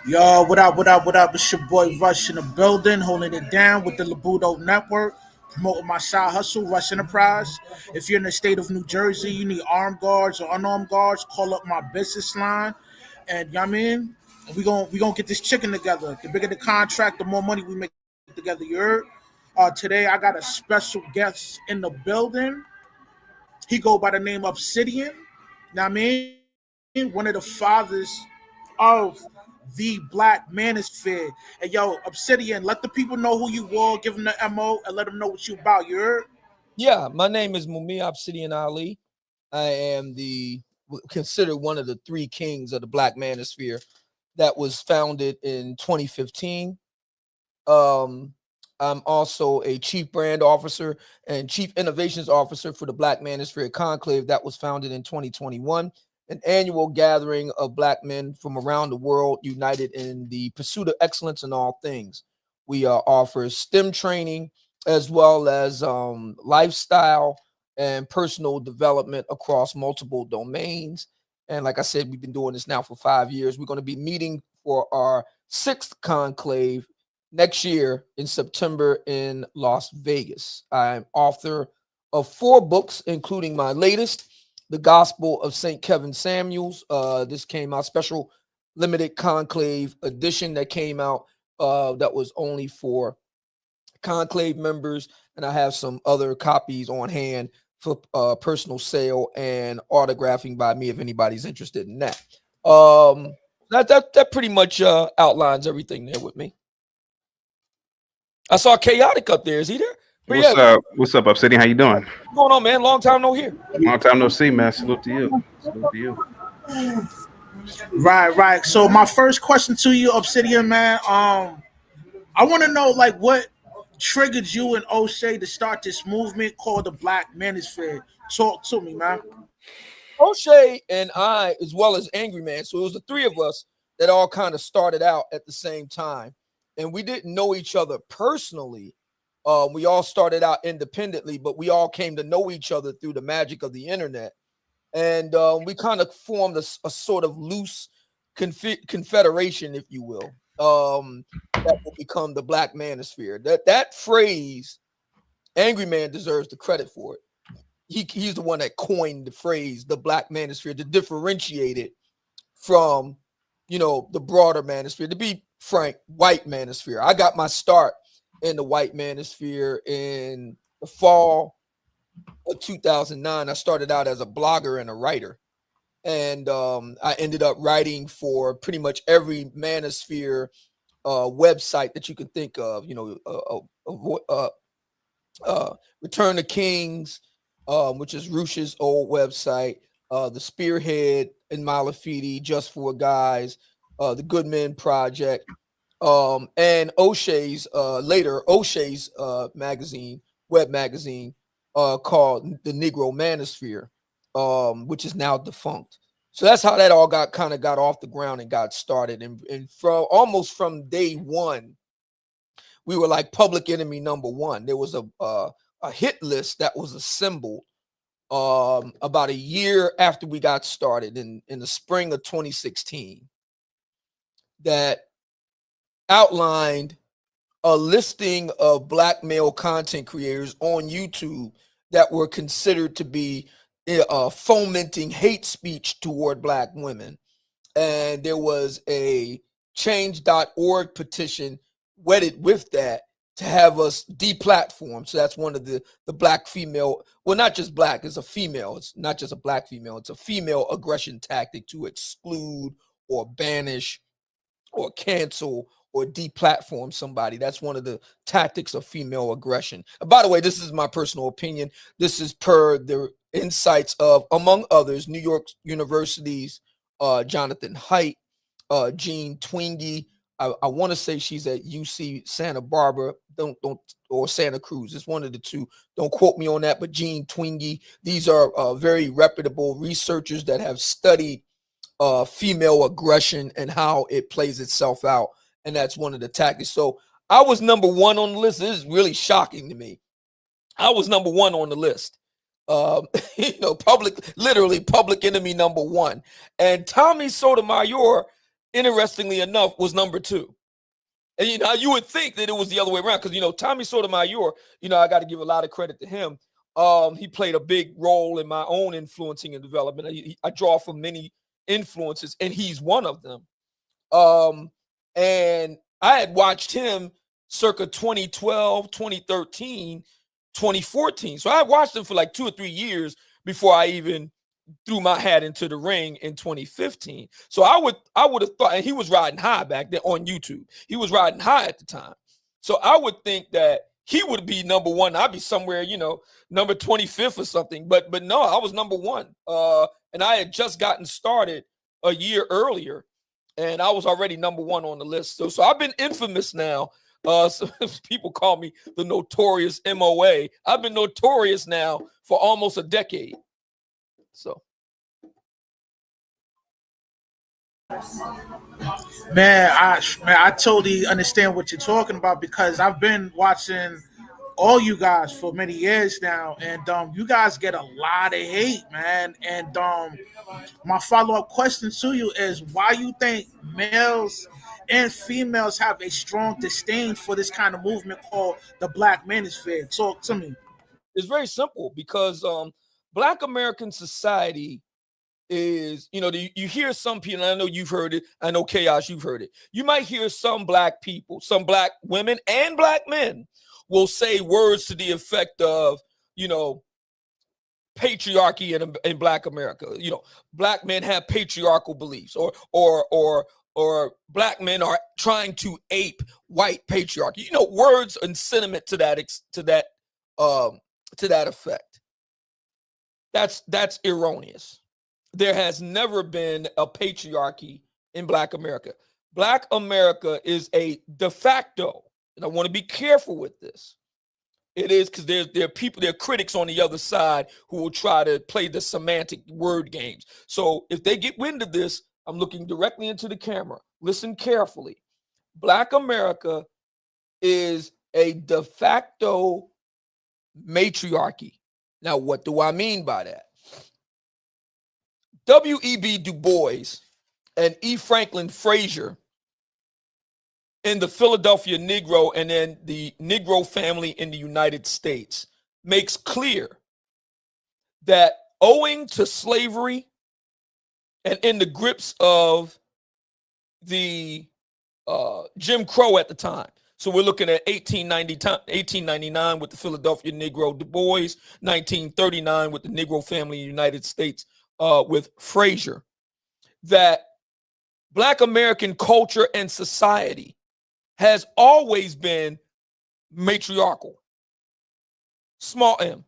Yo, what up, what up, what up? It's your boy Rush in the building, holding it down with the Labudo Network, promoting my side hustle, Rush Enterprise. If you're in the state of New Jersey, you need armed guards or unarmed guards, call up my business line. And you know what I mean? We gonna get this chicken together. The bigger the contract, the more money we make together. You heard? Today I got a special guest in the building. He go by the name Obsidian. Now I mean, one of the fathers of the Black Manosphere. And yo, Obsidian, let the people know who you are, give them the MO, and let them know what you about. You heard? Yeah, my name is Mumia Obsidian Ali. I am considered one of the three kings of the Black Manosphere that was founded in 2015. Um, I'm also a chief brand officer and chief innovations officer for the Black Manosphere Conclave that was founded in 2021, an annual gathering of Black men from around the world united in the pursuit of excellence in all things. We offer STEM training as well as lifestyle and personal development across multiple domains. And like I said, we've been doing this now for 5 years. We're going to be meeting for our sixth conclave next year in September in Las Vegas. I'm author of 4 books, including my latest, The Gospel of St. Kevin Samuels. This came out, special limited conclave edition that came out that was only for conclave members. And I have some other copies on hand for personal sale and autographing by me if anybody's interested in that. That pretty much outlines everything there with me. I saw Chaotic up there. Is he there? What's up? What's up, Obsidian? How you doing? What's going on, man? Long time no hear. Long time no see, man. Salute to you. Salute to you. Right. So my first question to you, Obsidian, man, I want to know like what triggered you and O'Shea to start this movement called the Black Manosphere. Talk to me, man. O'Shea and I, as well as Angry Man, so it was the three of us that all kind of started out at the same time. And we didn't know each other personally. We all started out independently, but we all came to know each other through the magic of the internet. And we kind of formed a sort of loose confederation, if you will, that will become the Black Manosphere. That phrase, Angry Man deserves the credit for it. He's the one that coined the phrase, the Black Manosphere, to differentiate it from, the broader manosphere. To be frank, white manosphere. I got my start in the white manosphere in the fall of 2009. I started out as a blogger and a writer. And I ended up writing for pretty much every manosphere website that you can think of, Return of Kings, which is Rush's old website, the Spearhead in Malafide, Just for Guys, the Good Men Project, and O'Shea's magazine, web magazine, called the Negro Manosphere, which is now defunct. So that's how that all got off the ground and got started. And from day one, we were like public enemy number one. There was a hit list that was assembled about a year after we got started in the spring of 2016 that outlined a listing of Black male content creators on YouTube that were considered to be fomenting hate speech toward Black women. And there was a change.org petition wedded with that to have us deplatformed. So that's one of the Black female, well, not just Black, it's a female. It's not just a Black female. It's a female aggression tactic to exclude or banish or cancel or deplatform somebody. That's one of the tactics of female aggression. And by the way, this is my personal opinion. This is per the insights of, among others, New York University's Jonathan Haidt, Jean Twenge. I want to say she's at UC Santa Barbara, or Santa Cruz. It's one of the two. Don't quote me on that, but Jean Twenge. These are very reputable researchers that have studied female aggression and how it plays itself out. And that's one of the tactics. So I was number one on the list. This is really shocking to me. I was number one on the list. Literally public enemy number one. And Tommy Sotomayor interestingly enough, was number 2. And you would think that it was the other way around because Tommy Sotomayor, I got to give a lot of credit to him. He played a big role in my own influencing and development. I draw from many influences, and he's one of them. And I had watched him circa 2012, 2013, 2014. So I watched him for like 2 or 3 years before I even threw my hat into the ring in 2015. So I would have thought, and he was riding high back then on YouTube. He was riding high at the time. So I would think that he would be number 1. I'd be somewhere, number 25th or something. But no, I was number 1. And I had just gotten started a year earlier, and I was already number 1 on the list. So I've been infamous now. So people call me the notorious MOA. I've been notorious now for almost a decade. So, Man, I totally understand what you're talking about because I've been watching all you guys for many years now, and you guys get a lot of hate, man. And my follow-up question to you is why you think males and females have a strong disdain for this kind of movement called the Black Manosphere? Talk to me. it's very simple because Black American society is, you hear some people, and I know you've heard it, I know Chaos, you've heard it. You might hear some Black people, some Black women and Black men will say words to the effect of, patriarchy in Black America. Black men have patriarchal beliefs, or Black men are trying to ape white patriarchy. Words and sentiment to that effect. That's erroneous. There has never been a patriarchy in Black America. Black America is a de facto, and I want to be careful with this. It is because there are critics on the other side who will try to play the semantic word games. So if they get wind of this, I'm looking directly into the camera. Listen carefully. Black America is a de facto matriarchy. Now, what do I mean by that? W.E.B. Du Bois and E. Franklin Frazier in the Philadelphia Negro and then the Negro family in the United States makes clear that owing to slavery and in the grips of the Jim Crow at the time. So we're looking at 1899 with the Philadelphia Negro Du Bois, 1939 with the Negro family in the United States with Frazier, that Black American culture and society has always been matriarchal, small m.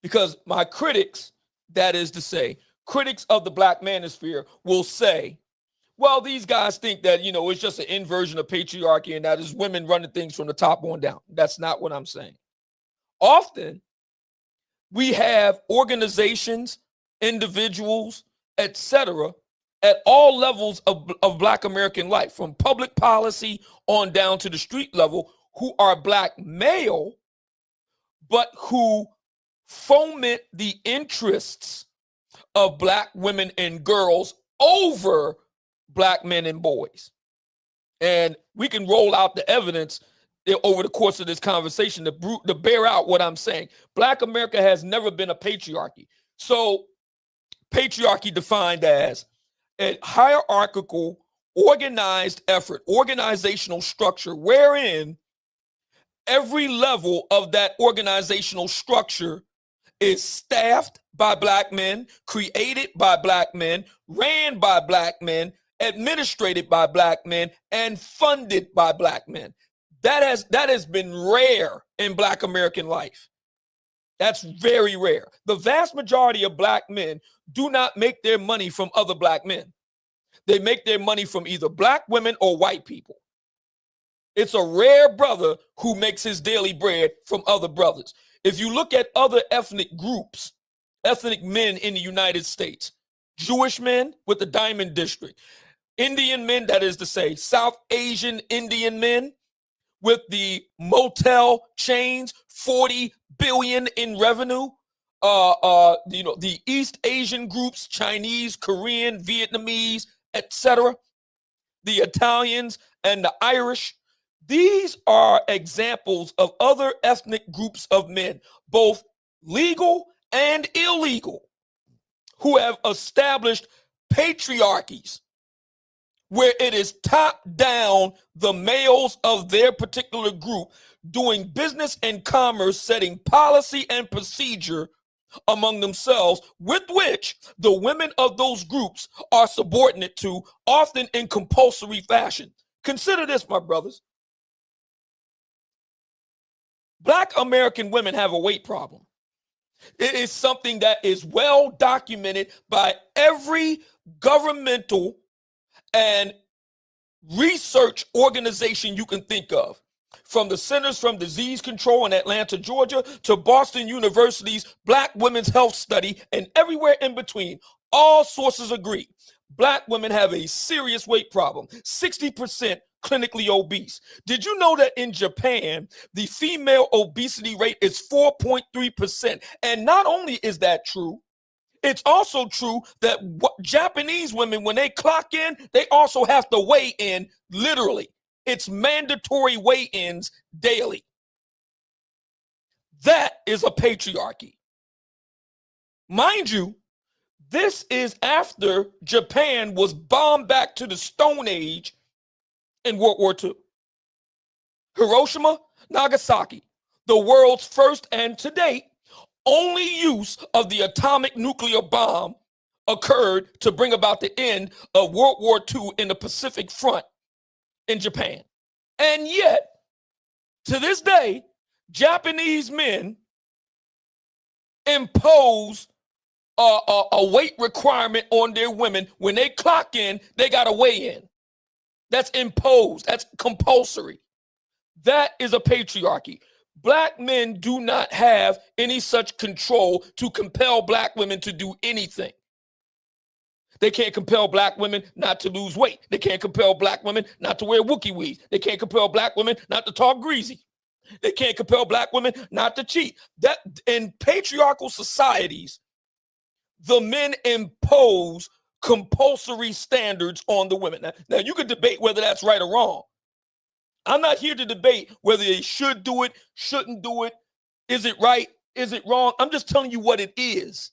Because my critics, that is to say, critics of the Black Manosphere will say, well, these guys think that, it's just an inversion of patriarchy and that is women running things from the top on down. That's not what I'm saying. Often, we have organizations, individuals, etc., at all levels of Black American life, from public policy on down to the street level, who are Black male, but who foment the interests of Black women and girls over Black men and boys. And we can roll out the evidence over the course of this conversation to bear out what I'm saying. Black America has never been a patriarchy. So patriarchy defined as a hierarchical, organized effort, organizational structure, wherein every level of that organizational structure is staffed by Black men, created by Black men, ran by Black men, administrated by Black men, and funded by Black men. That has been rare in Black American life. That's very rare. The vast majority of Black men do not make their money from other Black men. They make their money from either Black women or white people. It's a rare brother who makes his daily bread from other brothers. If you look at other ethnic groups, ethnic men in the United States, Jewish men with the Diamond District, Indian men, that is to say, South Asian Indian men with the motel chains, 40 billion in revenue. The East Asian groups, Chinese, Korean, Vietnamese, etc., the Italians and the Irish. These are examples of other ethnic groups of men, both legal and illegal, who have established patriarchies where it is top down the males of their particular group doing business and commerce, setting policy and procedure among themselves, with which the women of those groups are subordinate to, often in compulsory fashion. Consider this, my brothers. Black American women have a weight problem. It is something that is well documented by every governmental and research organization you can think of, from the Centers for Disease Control in Atlanta, Georgia, to Boston University's Black Women's Health Study, and everywhere in between. All sources agree. Black women have a serious weight problem, 60% clinically obese. Did you know that in Japan, the female obesity rate is 4.3%? And not only is that true, it's also true that Japanese women, when they clock in, they also have to weigh in literally. It's mandatory weigh-ins daily. That is a patriarchy. Mind you, this is after Japan was bombed back to the Stone Age in World War II. Hiroshima, Nagasaki, the world's first and to date only use of the atomic nuclear bomb, occurred to bring about the end of World War II in the Pacific Front in Japan. And yet, to this day, Japanese men impose a weight requirement on their women. When they clock in, they got to weigh in. That's imposed. That's compulsory. That is a patriarchy. Black men do not have any such control to compel black women to do anything. They can't compel black women not to lose weight. They can't compel black women not to wear Wookiee weeds. They can't compel black women not to talk greasy. They can't compel black women not to cheat. That in patriarchal societies, the men impose compulsory standards on the women. Now you could debate whether that's right or wrong. I'm not here to debate whether they should do it, shouldn't do it. Is it right? Is it wrong? I'm just telling you what it is.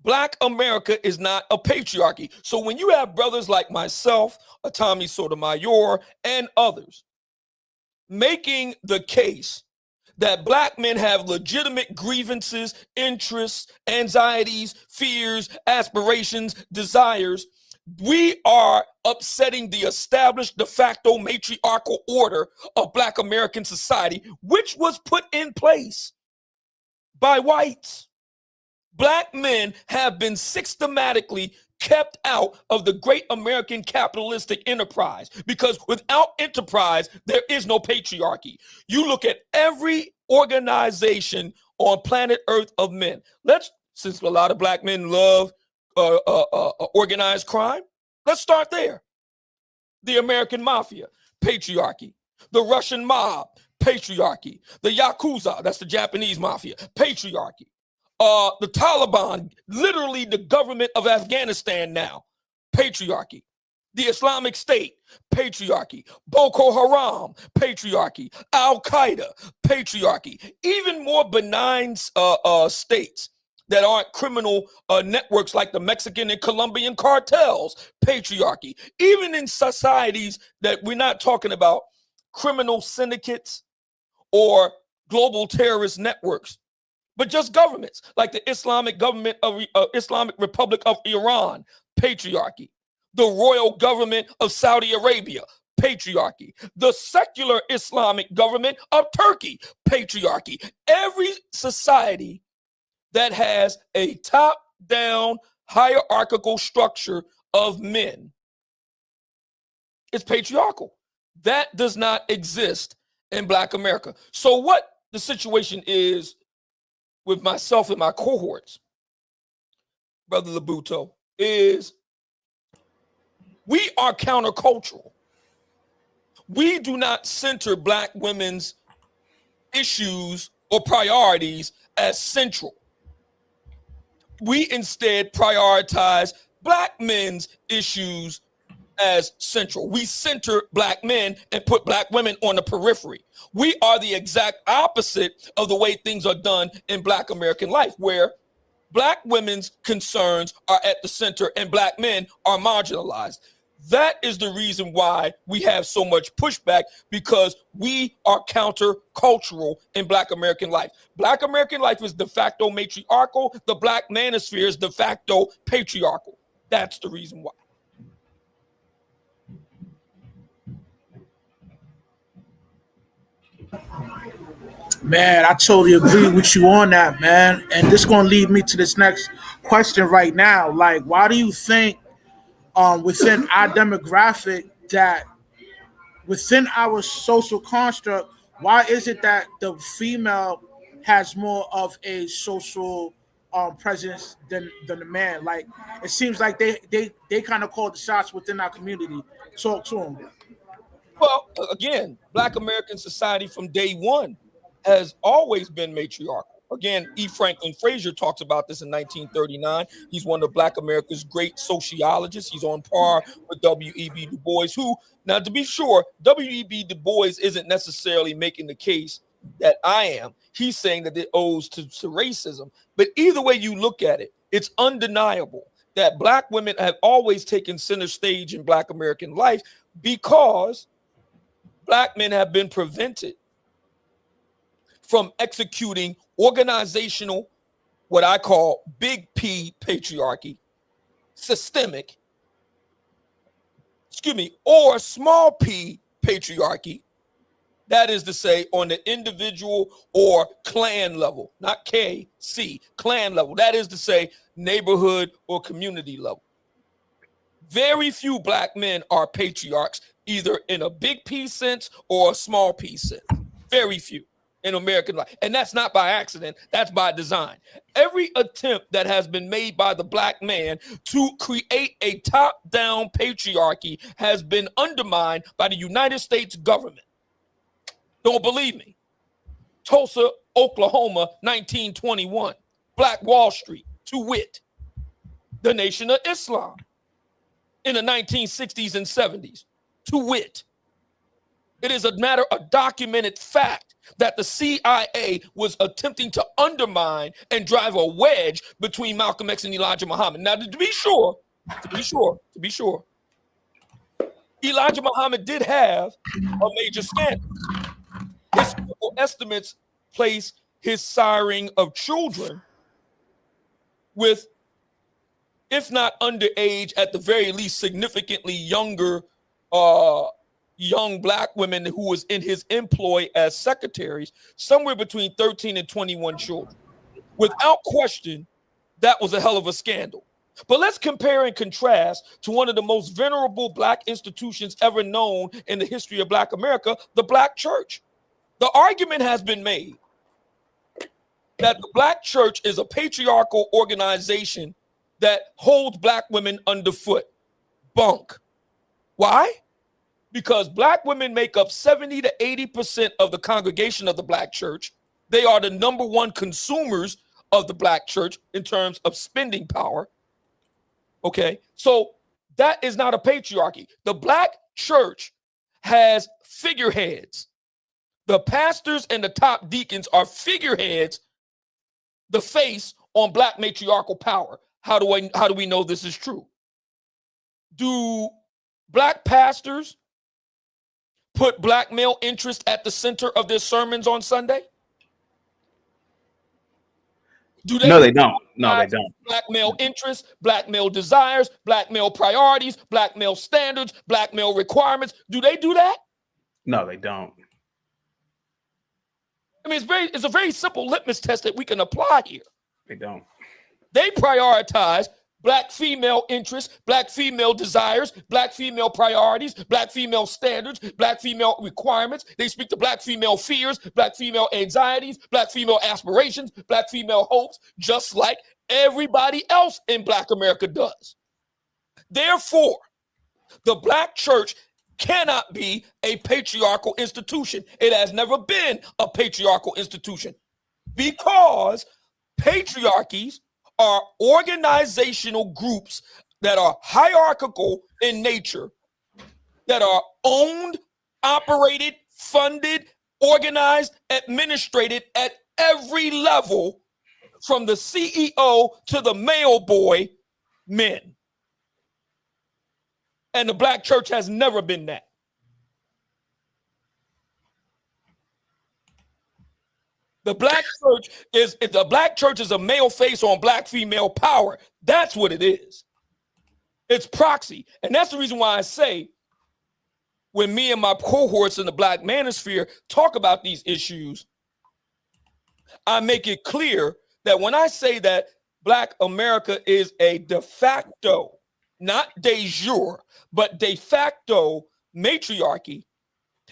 Black America is not a patriarchy. So when you have brothers like myself, Tommy Sotomayor, and others making the case that black men have legitimate grievances, interests, anxieties, fears, aspirations, desires, we are upsetting the established de facto matriarchal order of Black American society, which was put in place by whites. Black men have been systematically kept out of the great American capitalistic enterprise, because without enterprise, there is no patriarchy. You look at every organization on planet Earth of men. Since a lot of black men love organized crime, let's start there. The American mafia, patriarchy. The Russian mob, patriarchy. The Yakuza, that's the Japanese mafia, patriarchy. The Taliban, literally the government of Afghanistan now, patriarchy. The Islamic State, patriarchy. Boko Haram, patriarchy. Al-Qaeda, patriarchy. Even more benign states that aren't criminal networks like the Mexican and Colombian cartels, patriarchy. Even in societies that we're not talking about criminal syndicates or global terrorist networks, but just governments like the Islamic government of Islamic Republic of Iran, patriarchy. The royal government of Saudi Arabia, patriarchy. The secular Islamic government of Turkey, patriarchy. Every society that has a top-down hierarchical structure of men is patriarchal. That does not exist in Black America. So what the situation is with myself and my cohorts, Brother Labuto, is we are countercultural. We do not center Black women's issues or priorities as central. We instead prioritize black men's issues as central. We center black men and put black women on the periphery. We are the exact opposite of the way things are done in black American life, where black women's concerns are at the center and black men are marginalized. That is the reason why we have so much pushback, because we are counter-cultural in black American life. Black American life is de facto matriarchal. The black manosphere is de facto patriarchal. That's the reason why. Man, I totally agree with you on that, man. And this going to lead me to this next question right now. Like, why do you think within our demographic, that within our social construct, why is it that the female has more of a social presence than the man? Like, it seems like they kind of call the shots within our community. Talk to them. Well, again, black American society from day one has always been matriarchal. Again, E. Franklin Frazier talks about this in 1939. He's one of black America's great sociologists. He's on par with W.E.B. Du Bois, who, now to be sure, W.E.B. Du Bois isn't necessarily making the case that I am. He's saying that it owes to racism. But either way you look at it, it's undeniable that black women have always taken center stage in black American life, because black men have been prevented from executing organizational, what I call big P patriarchy, systemic, or small p patriarchy. That is to say, on the individual or clan level, not K, C, clan level. That is to say, neighborhood or community level. Very few black men are patriarchs, either in a big P sense or a small P sense. Very few in American life. And that's not by accident, that's by design. Every attempt that has been made by the black man to create a top-down patriarchy has been undermined by the United States government. Don't believe me? Tulsa, Oklahoma, 1921. Black Wall Street, to wit. The Nation of Islam in the 1960s and 70s, to wit. It is a matter of documented fact that the CIA was attempting to undermine and drive a wedge between Malcolm X and Elijah Muhammad. Now, to be sure, Elijah Muhammad did have a major scandal. Historical estimates place his siring of children with, if not underage, at the very least significantly younger young black women who was in his employ as secretaries, somewhere between 13 and 21 children. Without question, that was a hell of a scandal. But let's compare and contrast to one of the most venerable black institutions ever known in the history of black America, the black church. The argument has been made that the black church is a patriarchal organization that holds black women underfoot. Bunk. Why? Because black women make up 70 to 80% of the congregation of the black church. They are the number one consumers of the black church in terms of spending power. Okay, so that is not a patriarchy. The black church has figureheads. The pastors and the top deacons are figureheads, the face on black matriarchal power. How do we know this is true? Do black pastors put black male interest at the center of their sermons on Sunday? Do they? No, they don't. No, they don't. Black male interests, black male desires, black male priorities, black male standards, black male requirements. Do they do that? No, they don't. I mean, it's a very simple litmus test that we can apply here. They don't. They prioritize black female interests, black female desires, black female priorities, black female standards, black female requirements. They speak to black female fears, black female anxieties, black female aspirations, black female hopes, just like everybody else in black America does. Therefore, the black church cannot be a patriarchal institution. It has never been a patriarchal institution because patriarchies are organizational groups that are hierarchical in nature, that are owned, operated, funded, organized, administrated at every level, from the CEO to the mail boy, men. And the black church has never been that. The black church is a male face on black female power. That's what it is. It's proxy. And that's the reason why I say, when me and my cohorts in the black manosphere talk about these issues, I make it clear that when I say that black America is a de facto, not de jure, but de facto matriarchy,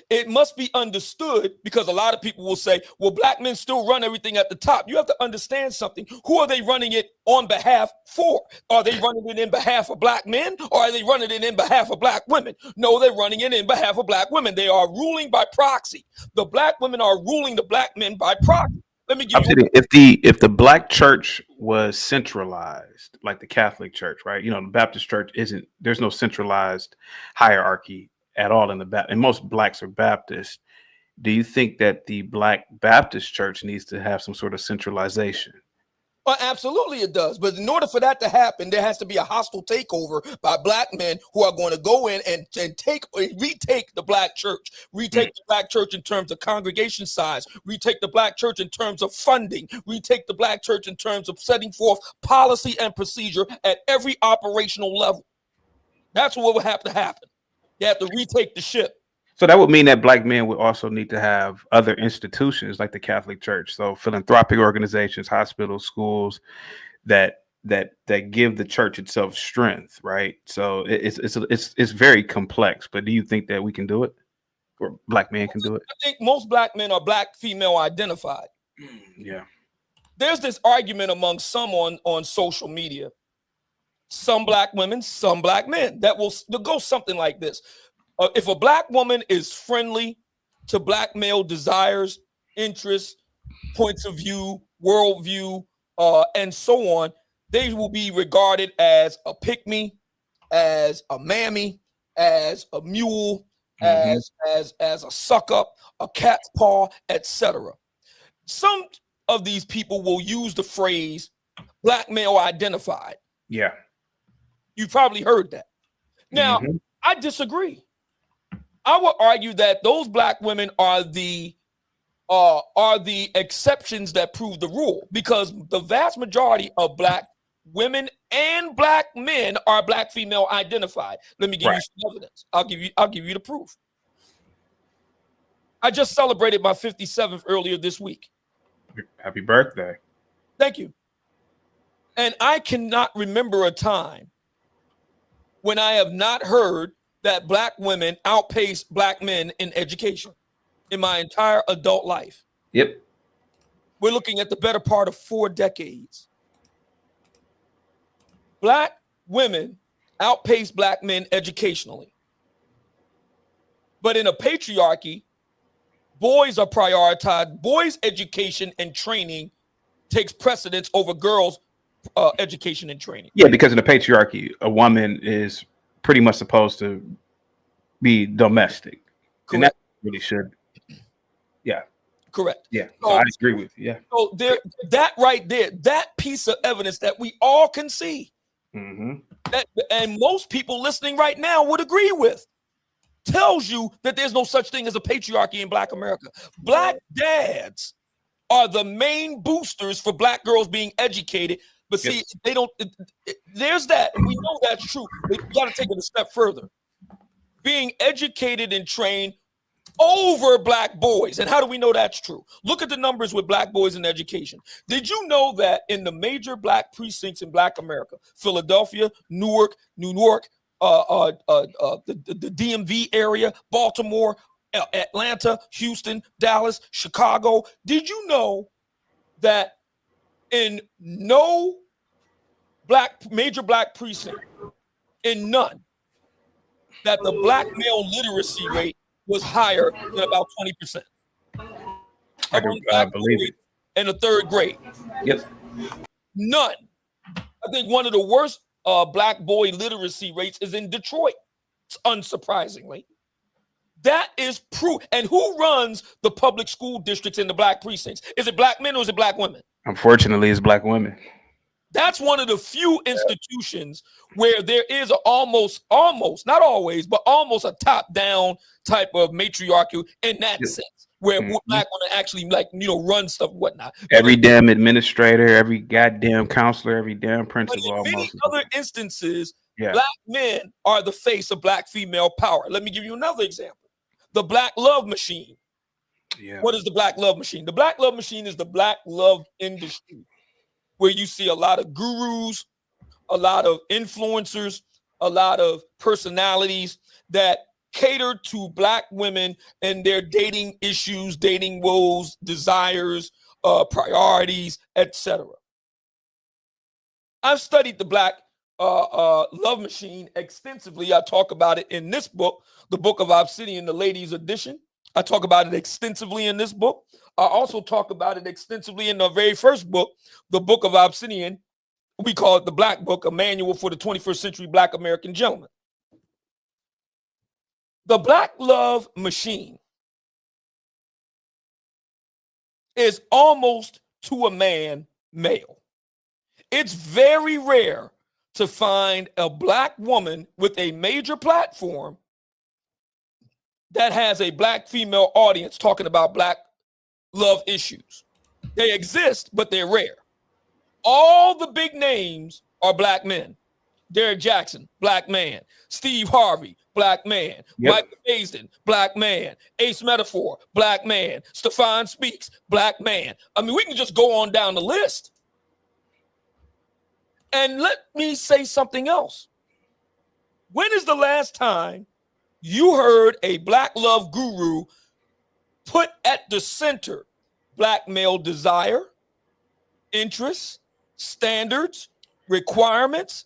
it must be understood, because a lot of people will say, well, black men still run everything at the top. You have to understand something. Who are they running it on behalf for? Are they running it in behalf of black men, or are they running it in behalf of black women? No, they're running it in behalf of black women. They are ruling by proxy. The black women are ruling the black men by proxy. Let me give you. If the black church was centralized, like the Catholic Church, right? You know, the Baptist Church isn't. There's no centralized hierarchy at all in the Baptist, and most blacks are Baptist. Do you think that the Black Baptist Church needs to have some sort of centralization? Well, absolutely it does. But in order for that to happen, there has to be a hostile takeover by black men who are going to go in and retake the black church, retake the black church in terms of congregation size, retake the black church in terms of funding, retake the black church in terms of setting forth policy and procedure at every operational level. That's what would have to happen. They have to retake the ship. So that would mean that black men would also need to have other institutions like the Catholic Church, so philanthropic organizations, hospitals, schools that give the church itself strength, right? So it's very complex. But do you think that we can do it, or black men can do it? I think most black men are black female identified. Yeah. There's this argument among some on social media. Some black women, some black men, that will go something like this. If a black woman is friendly to black male desires, interests, points of view, worldview, and so on, they will be regarded as a pick-me, as a mammy, as a mule, as a suck-up, a cat's paw, etc. Some of these people will use the phrase black male identified. Yeah. You probably heard that. Now, I disagree. I would argue that those black women are the exceptions that prove the rule, because the vast majority of black women and black men are black female identified. Let me give you some evidence. I'll give you the proof. I just celebrated my 57th earlier this week. Happy birthday. Thank you. And I cannot remember a time when I have not heard that black women outpace black men in education in my entire adult life. Yep. We're looking at the better part of 4 decades. Black women outpace black men educationally. But in a patriarchy, boys are prioritized. Boys' education and training takes precedence over girls' education and training. Yeah, because in the patriarchy, a woman is pretty much supposed to be domestic. Correct. And that really should. Yeah. Correct. Yeah. So I agree with you. Yeah. So that right there, that piece of evidence that we all can see, that, and most people listening right now would agree with, tells you that there's no such thing as a patriarchy in Black America. Black dads are the main boosters for black girls being educated. But see, they don't. There's that. And we know that's true. But you got to take it a step further. Being educated and trained over black boys. And how do we know that's true? Look at the numbers with black boys in education. Did you know that in the major black precincts in Black America, Philadelphia, Newark, New York, the DMV area, Baltimore, Atlanta, Houston, Dallas, Chicago, did you know that in no major black precinct, in none, that the black male literacy rate was higher than about 20%? I believe it. In the 3rd grade. Yep. None. I think one of the worst black boy literacy rates is in Detroit, unsurprisingly. That is proof. And who runs the public school districts in the black precincts? Is it black men or is it black women? Unfortunately, it's black women. That's one of the few institutions where there is almost, not always, but almost a top-down type of matriarchy in that sense, where black women actually run stuff and whatnot. Every damn administrator, every goddamn counselor, every damn principal. But in many other instances, yeah, black men are the face of black female power. Let me give you another example. The Black Love Machine. Yeah. What is the Black Love Machine? The Black Love Machine is the black love industry, where you see a lot of gurus, a lot of influencers, a lot of personalities that cater to black women and their dating issues, dating woes, desires, priorities, etc. I've studied the Black Love Machine extensively. I talk about it in this book, the Book of Obsidian, the Ladies Edition. I talk about it extensively in this book. I also talk about it extensively in the very first book, the Book of Obsidian. We call it the Black Book, a manual for the 21st century Black American gentleman. The Black Love Machine is almost to a man male. It's very rare to find a black woman with a major platform that has a black female audience talking about black love issues. They exist, but they're rare. All the big names are black men. Derek Jackson, black man. Steve Harvey, black man. Yep. Michael Mason, black man. Ace Metaphor, black man. Stefan Speaks, black man. I mean, we can just go on down the list. And let me say something else. When is the last time you heard a black love guru put at the center black male desire, interests, standards, requirements?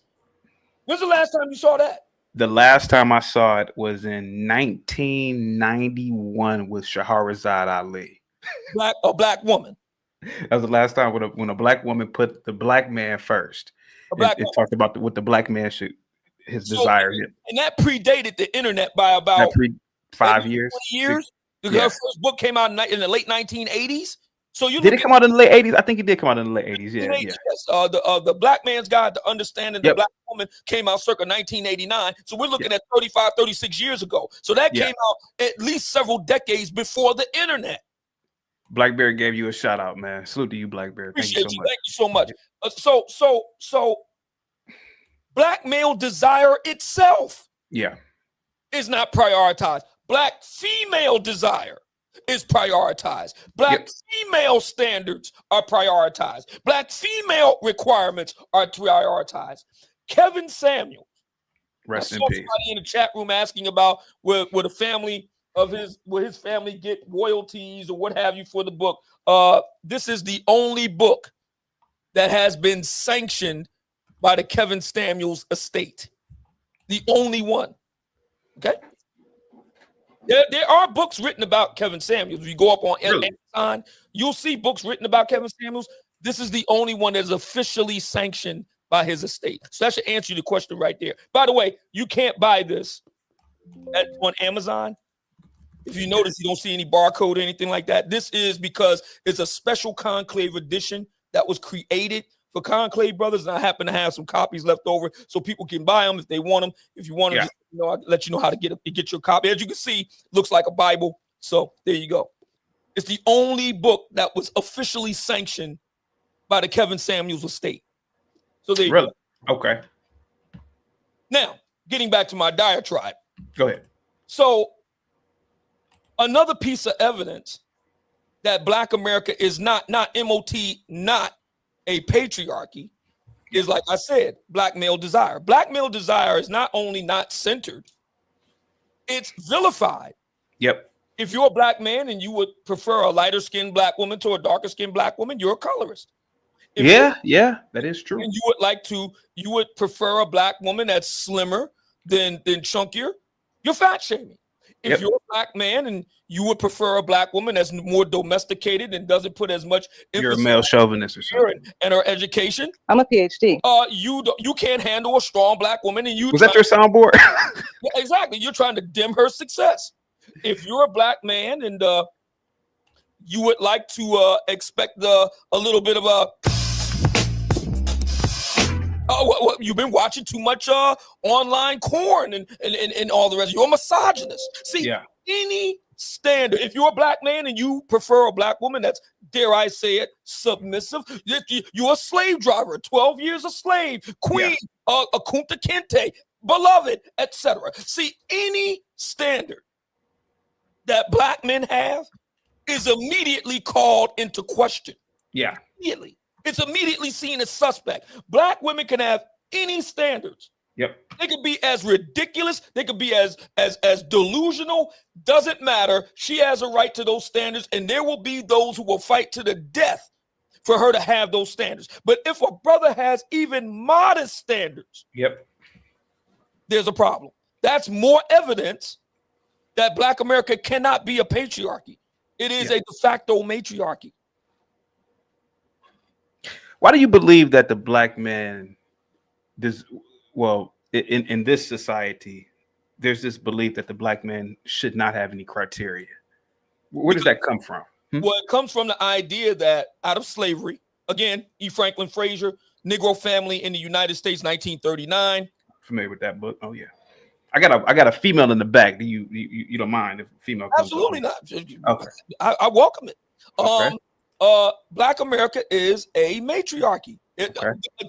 When's the last time you saw that? The last time I saw it was in 1991 with Shahrazad Ali. A black woman. That was the last time when a black woman put the black man first. It talked about what the black man should, his desire. And that predated the internet by about 5 years. 20 years. Her first book came out in the late 1980s. So did it come out in the late 80s? I think it did come out in the late 80s. Yeah. Yes. The Black Man's Guide to Understanding the Black Woman came out circa 1989. So we're looking at 35, 36 years ago. So that came out at least several decades before the internet. Blackberry gave you a shout out, man. Salute to you, Blackberry. Thank you so much. So black male desire itself is not prioritized. Black female desire is prioritized. Black female standards are prioritized. Black female requirements are prioritized. Kevin Samuels. Rest in peace. Somebody in the chat room asking about will a family of will his family get royalties or what have you for the book. This is the only book that has been sanctioned by the Kevin Samuels estate. The only one. Okay. There are books written about Kevin Samuels. If you go up on Amazon, you'll see books written about Kevin Samuels. This is the only one that is officially sanctioned by his estate. So that should answer the question right there. By the way, you can't buy this on Amazon. If you notice, you don't see any barcode or anything like that. This is because it's a special Conclave edition that was created for Conclave Brothers, and I happen to have some copies left over so people can buy them if they want them. If you want them, I'll let you know how to get your copy. As you can see, looks like a Bible. So there you go. It's the only book that was officially sanctioned by the Kevin Samuels estate. So there you go. Okay. Now, getting back to my diatribe. Go ahead. So another piece of evidence that Black America is not MOT, not a patriarchy, is, like I said, black male desire. Black male desire is not only not centered, it's vilified. Yep. If you're a black man and you would prefer a lighter skinned black woman to a darker skinned black woman, you're a colorist. That is true. And you would prefer a black woman that's slimmer than chunkier, you're fat shaming. If you're a black man and you would prefer a black woman that's more domesticated and doesn't put as much You're a emphasis male chauvinist or something. and her education, I'm a PhD. You can't handle a strong black woman, and you Was that your soundboard? Yeah, exactly. You're trying to dim her success. If you're a black man and you would like to expect a little bit of a what, you've been watching too much online porn and all the rest. You're a misogynist. See, any standard, if you're a black man and you prefer a black woman that's, dare I say it, submissive, you're a slave driver, 12 years a slave, queen, a Kunta Kinte, beloved, etc. See, any standard that black men have is immediately called into question. Yeah. Immediately. It's immediately seen as suspect. Black women can have any standards. Yep. They could be as ridiculous. They could be as delusional. Doesn't matter. She has a right to those standards, and there will be those who will fight to the death for her to have those standards. But if a brother has even modest standards, there's a problem. That's more evidence that Black America cannot be a patriarchy. It is a de facto matriarchy. Why do you believe that the black man does in this society, there's this belief that the black man should not have any criteria? Where does that come from? Well, it comes from the idea that out of slavery, again, E. Franklin Frazier, Negro Family in the United States, 1939. Familiar with that book? Oh yeah. I got a female in the back. Do you don't mind if a female comes Absolutely on? Not. Okay. I welcome it. Okay. Black America is a matriarchy.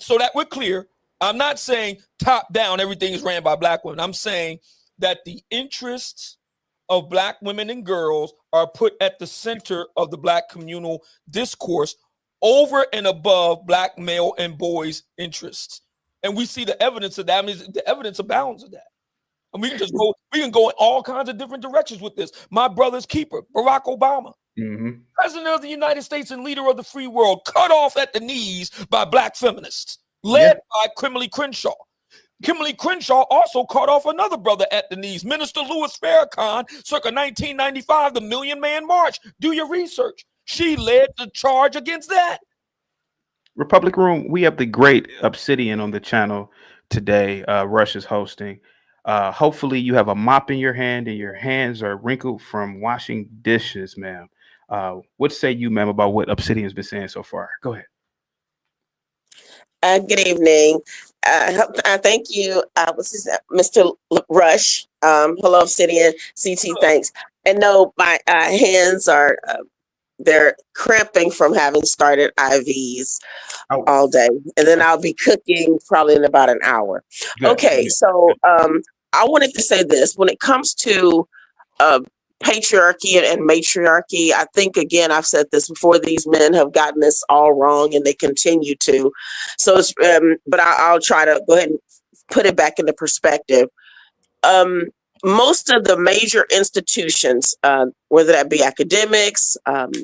So that we're clear, I'm not saying top down everything is ran by black women. I'm saying that the interests of black women and girls are put at the center of the black communal discourse over and above black male and boys' interests. And we see the evidence of that. I mean, the evidence abounds of that. And we can go in all kinds of different directions with this. My brother's keeper, Barack Obama. Mm-hmm. President of the United States and leader of the free world, cut off at the knees by black feminists, led by Kimberly Crenshaw. Kimberly Crenshaw also cut off another brother at the knees, Minister Louis Farrakhan, circa 1995, the Million Man March. Do your research. She led the charge against that. Republic Room, we have the great Obsidian on the channel today. Rush is hosting. Hopefully you have a mop in your hand and your hands are wrinkled from washing dishes, ma'am. What say you, ma'am, about what Obsidian's been saying so far? Go ahead. Good evening. Thank you, Mr. Rush. Hello, Obsidian. CT, thanks. And no, my hands are they're cramping from having started IVs all day, and then I'll be cooking probably in about an hour. Good. Okay, so I wanted to say this when it comes to patriarchy and matriarchy. I think, again, I've said this before, these men have gotten this all wrong and they continue to. So it's, but I'll try to go ahead and put it back into perspective. Most of the major institutions, whether that be academics,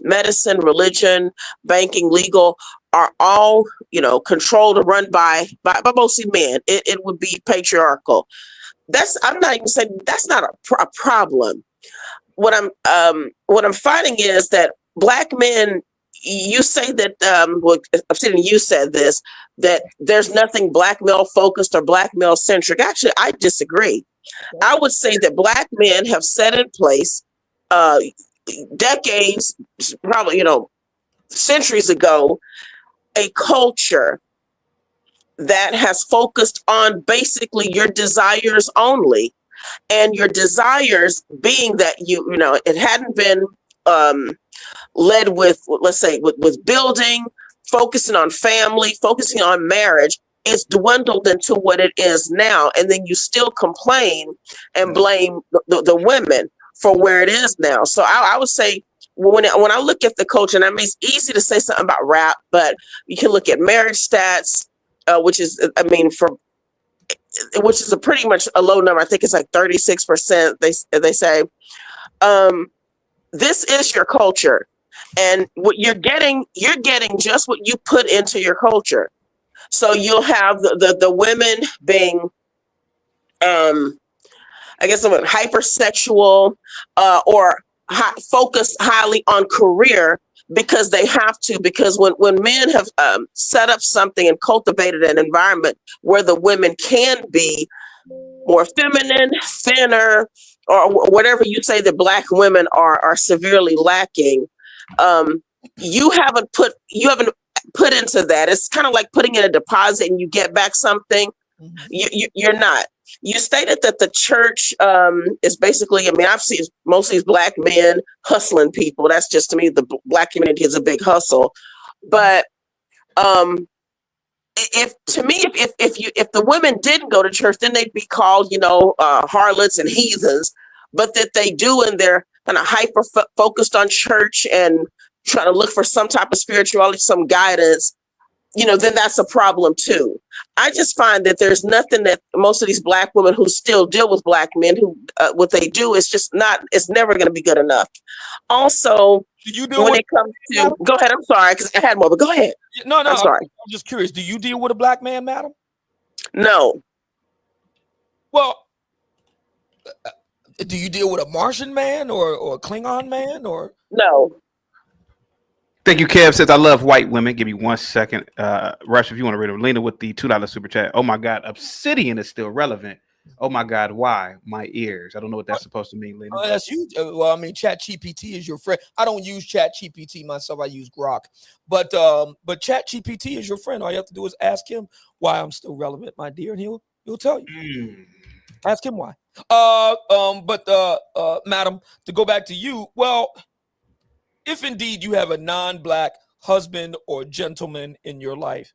medicine, religion, banking, legal, are all, controlled or run by mostly men. It would be patriarchal. I'm not even saying that's not a problem. What I'm finding is that black men, you say that, you said this, that there's nothing black male focused or black male centric. Actually, I disagree. I would say that black men have set in place decades, probably, centuries ago, a culture that has focused on basically your desires only. And your desires being that it hadn't been led with, let's say, with building, focusing on family, focusing on marriage. It's dwindled into what it is now. And then you still complain and blame the women for where it is now. So I would say when I look at the culture, and I mean, it's easy to say something about rap, but you can look at marriage stats, which is a pretty much a low number. I think it's like 36%. They say, this is your culture, and what you're getting just what you put into your culture. So you'll have the women being I guess, hypersexual, or focused highly on career because they have to. Because when men have set up something and cultivated an environment where the women can be more feminine, thinner, or whatever you say that Black women are severely lacking, um, you haven't put into that. It's kind of like putting in a deposit and you get back something. You're not. You stated that the church is basically, I mean, I've seen most of these Black men hustling people. That's just, to me, the Black community is a big hustle. But if the women didn't go to church, then they'd be called, harlots and heathens. But that they do, and they're kind of hyper focused on church and trying to look for some type of spirituality, some guidance, then that's a problem too. I just find that there's nothing that most of these Black women who still deal with Black men, who what they do is just not, it's never going to be good enough. Also, Do you deal when with? it comes to, go ahead, I'm sorry, because I had more, but go ahead. No, I'm sorry. I'm just curious. Do you deal with a Black man, madam? No. Well, do you deal with a Martian man or a Klingon man or? No. Thank you, Kev. Says I love white women. Give me 1 second. Rush, if you want to read it. Lena with the $2 super chat. Oh my God, Obsidian is still relevant. Oh my God, why? My ears. I don't know what that's supposed to mean, Lena. That's you. Well, I mean, ChatGPT is your friend. I don't use ChatGPT myself. I use Grok. But ChatGPT is your friend. All you have to do is ask him why I'm still relevant, my dear, and he'll tell you. Ask him why. Madam, to go back to you, well, if indeed you have a non-Black husband or gentleman in your life,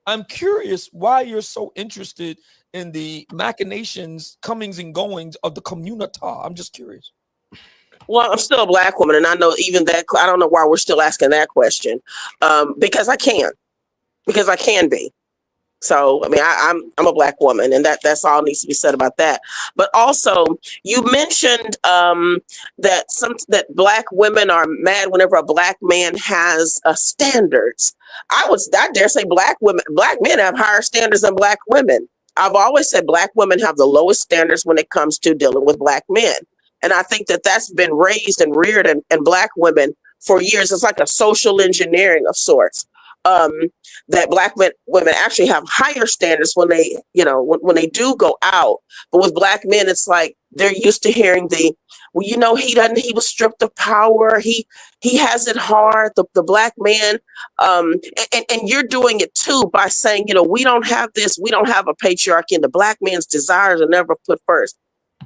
I'm curious why you're so interested in the machinations, comings and goings of the community. I'm just curious. Well, I'm still a Black woman, and I know even that, I don't know why we're still asking that question. Because I can be. So, I mean, I'm a Black woman, and that's all needs to be said about that. But also, you mentioned that Black women are mad whenever a Black man has standards. I dare say Black men have higher standards than Black women. I've always said Black women have the lowest standards when it comes to dealing with Black men, and I think that that's been raised and reared in Black women for years. It's like a social engineering of sorts. That Black women actually have higher standards when they, when they do go out. But with Black men, it's like they're used to hearing he was stripped of power. He has it hard. The Black man, and you're doing it too by saying, we don't have this, we don't have a patriarchy, and the Black man's desires are never put first.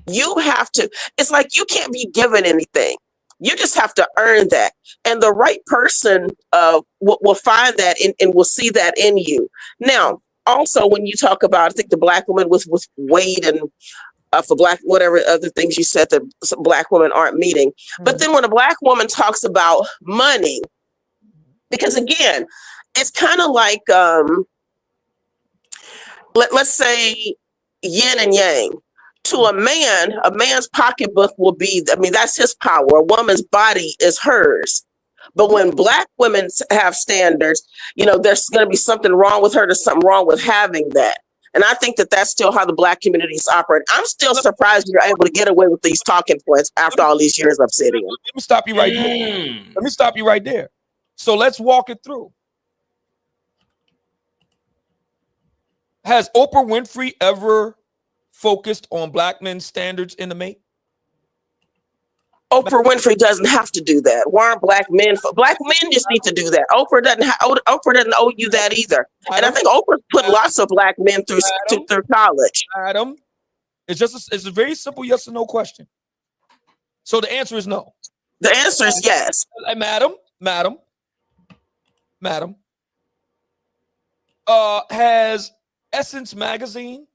You have to, it's like you can't be given anything. You just have to earn that. And the right person will find that and will see that in you. Now, also, when you talk about, I think the Black woman with weight and for Black, whatever other things you said that some Black women aren't meeting. But then when a Black woman talks about money, because again, it's kind of like, let's say yin and yang. To a man's pocketbook will be, I mean, that's his power. A woman's body is hers. But when Black women have standards, there's going to be something wrong with her. There's something wrong with having that. And I think that that's still how the Black communities operate. I'm still surprised you're able to get away with these talking points after all these years of Obsidian. Let me stop you right there. Let me stop you right there. So let's walk it through. Has Oprah Winfrey ever focused on Black men's standards in the mate? Oprah Winfrey doesn't have to do that. Why aren't Black men? Black men just need to do that. Oprah doesn't owe you that either. And I think Oprah put lots of Black men through college. Adam, it's a very simple yes or no question. So the answer is no. The answer is yes. Madam. Has Essence magazine,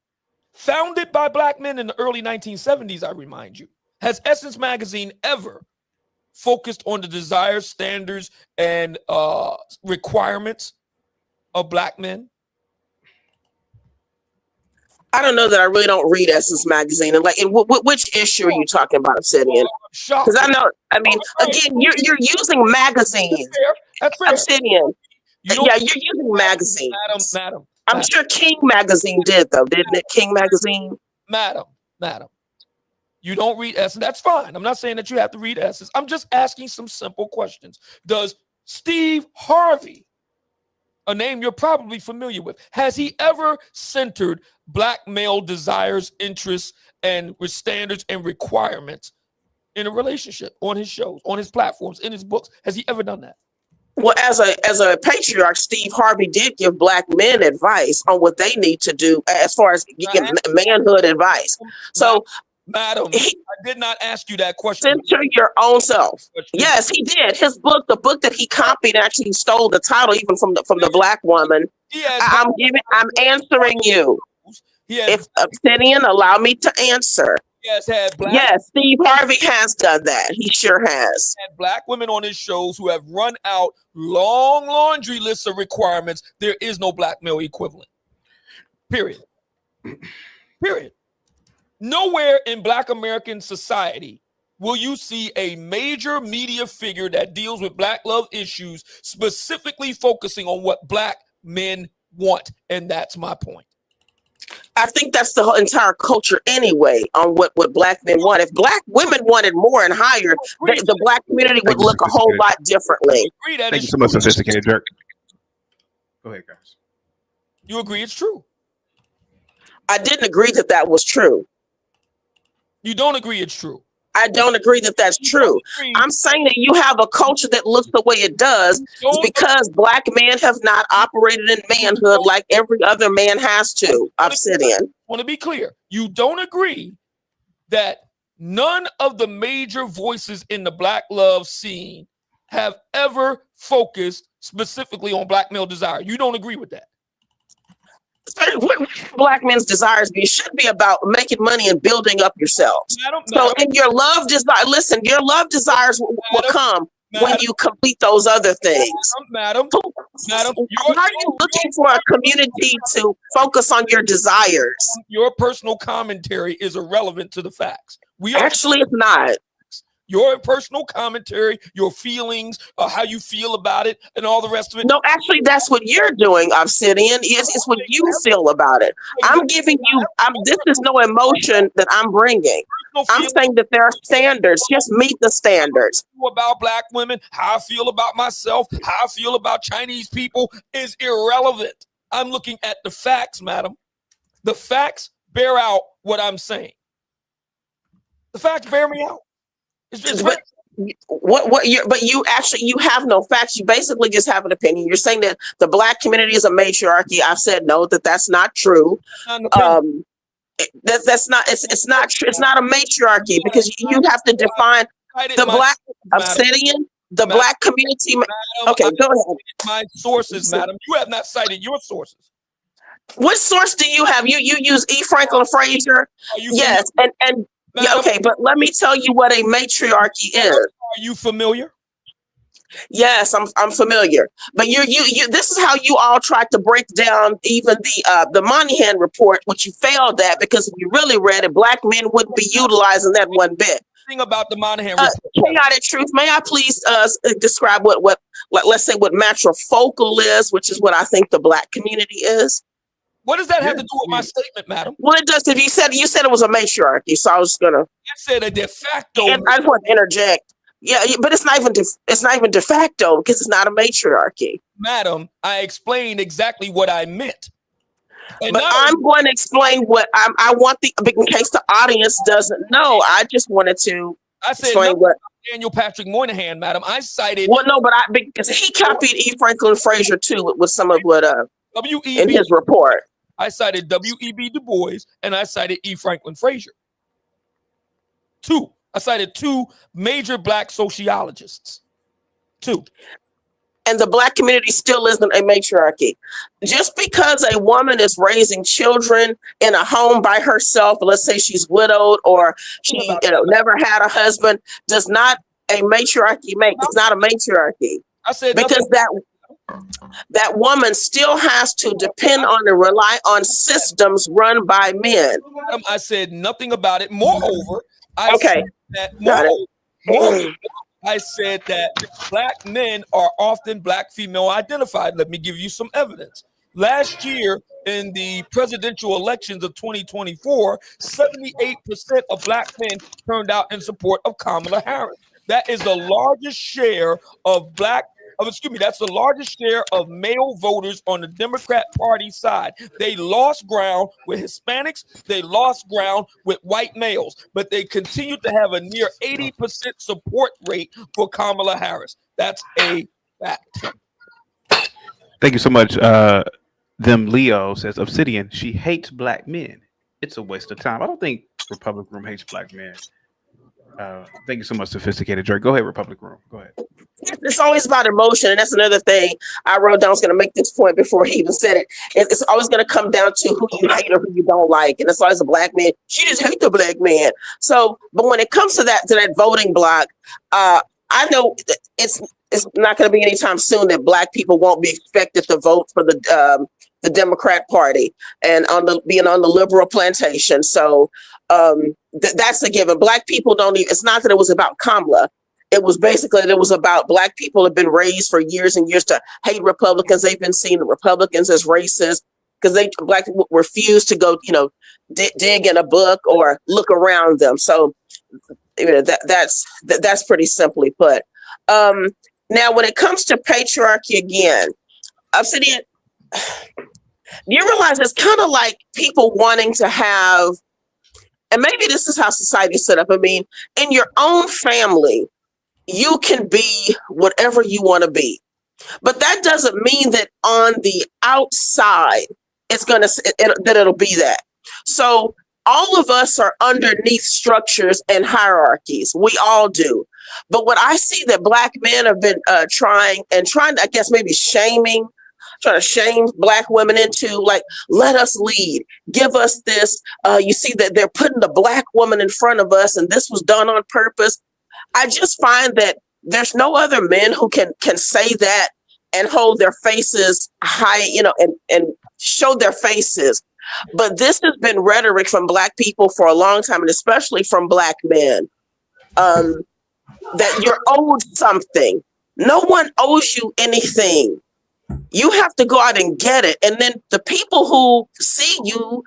founded by Black men in the early 1970s, I remind you, has Essence magazine ever focused on the desires, standards, and requirements of Black men? I don't know that I really don't read Essence magazine. And which issue are you talking about, Obsidian? Because I know, I mean, again, you're using magazines. That's fair. Obsidian. Yeah, you're using magazines. Madam. I'm sure King magazine did, though, didn't it? King magazine. Madam. You don't read Essence. That's fine. I'm not saying that you have to read Essence. I'm just asking some simple questions. Does Steve Harvey, a name you're probably familiar with, has he ever centered black male desires, interests, and standards and requirements in a relationship on his shows, on his platforms, in his books? Has he ever done that? Well, as a patriarch, Steve Harvey did give black men advice on what they need to do as far as getting manhood advice. So, Madam, I did not ask you that question. Center your own self. Yes, he did. His book, the book that he copied, actually stole the title even from the black woman. I'm answering you. If Obsidian, allow me to answer. Yes, Steve Harvey has done that. He sure has. Had black women on his shows who have run out long laundry lists of requirements. There is no black male equivalent. Period. Period. Nowhere in Black American society will you see a major media figure that deals with black love issues, specifically focusing on what black men want. And that's my point. I think that's the whole entire culture anyway on what black men want. If black women wanted more and higher, the black community would look a whole lot differently. Thank you so much, sophisticated jerk. Go ahead, guys. You agree it's true? I didn't agree that was true. You don't agree it's true? I don't agree that that's true. I'm saying that you have a culture that looks the way it does because black men have not operated in manhood like every other man has to. Obsidian. I want to be clear. You don't agree that none of the major voices in the black love scene have ever focused specifically on black male desire. You don't agree with that? Black men's desires should be about making money and building up yourselves. So in your love desire, listen, your love desires will come when you complete those other things. Madam, are you looking for a community to focus on your desires? Your personal commentary is irrelevant to the facts. Actually, it's not. Your personal commentary, your feelings, how you feel about it, and all the rest of it. No, actually, that's what you're doing, Obsidian. It's what you feel about it. I'm giving you. This is no emotion that I'm bringing. I'm saying that there are standards. Just meet the standards. About black women, how I feel about myself, how I feel about Chinese people is irrelevant. I'm looking at the facts, madam. The facts bear out what I'm saying. The facts bear me out. But you have no facts. You basically just have an opinion. You're saying that the black community is a matriarchy. I've said no, that's not true. That's not. It's not true. It's not a matriarchy because you have to define the black Obsidian, the black community. Okay, go ahead. My sources, madam. You have not cited your sources. What source do you have? You use E. Franklin Frazier. Yes, and. Yeah, okay, but let me tell you what a matriarchy is. Are you familiar? Yes, I'm familiar. But you this is how you all tried to break down even the Moynihan report, which you failed at because if you really read it, black men wouldn't be utilizing that one bit. Thing about the Moynihan report. Chaotic truth. May I please describe what let's say what matrifocal is, which is what I think the black community is. What does that have to do with my statement, madam? Well, it does. If you said it was a matriarchy, so I was gonna. I said a de facto. I just want to interject. Yeah, but it's not even de facto because it's not a matriarchy. Madam, I explained exactly what I meant. But I'm going to explain what I want in case the audience doesn't know. I just wanted to. I said what Daniel Patrick Moynihan, madam. I cited. Well, no, but because he copied E. Franklin Frazier too with some of what W.E.B. in his report. I cited W.E.B. Du Bois and I cited E. Franklin Frazier. I cited two major black sociologists. Two. And the black community still isn't a matriarchy. Just because a woman is raising children in a home by herself, let's say she's widowed or she never had a husband, does not a matriarchy make. It's not a matriarchy. I said because that woman still has to depend on and rely on systems run by men. I said nothing about it. Moreover, I said that black men are often black female identified. Let me give you some evidence. Last year, in the presidential elections of 2024, 78% of black men turned out in support of Kamala Harris. That is the largest share of that's the largest share of male voters on the Democrat Party side. They lost ground with Hispanics, they lost ground with white males, but they continue to have a near 80% support rate for Kamala Harris. That's a fact. Thank you so much. Them Leo says Obsidian, she hates black men. It's a waste of time. I don't think Republic Room hates black men. Thank you so much, Sophisticated Drake. Go ahead, Republic Room. Go ahead. It's always about emotion, and that's another thing I wrote down. I was going to make this point before he even said it. It's always going to come down to who you hate or who you don't like, and it's always a black man. She just hates the black man. So, but when it comes to that voting block, I know it's not going to be anytime soon that black people won't be expected to vote for the Democrat Party and being on the liberal plantation. So that's a given. Black people don't even. It's not that it was about Kamala. It was basically that it was about black people have been raised for years and years to hate Republicans. They've been seeing the Republicans as racist because black people refuse to go, dig in a book or look around them. So that's pretty simply put. Now, when it comes to patriarchy again, Obsidian, you realize it's kind of like people wanting to have, and maybe this is how society's set up. I mean, in your own family, you can be whatever you want to be, but that doesn't mean that on the outside it'll be that. So all of us are underneath structures and hierarchies. We all do. But what I see that black men have been trying to, I guess, maybe trying to shame black women into, like, let us lead, give us this. You see that they're putting the black woman in front of us, and this was done on purpose. I just find that there's no other men who can say that and hold their faces high, and show their faces. But this has been rhetoric from black people for a long time, and especially from black men, that you're owed something. No one owes you anything. You have to go out and get it. And then the people who see you,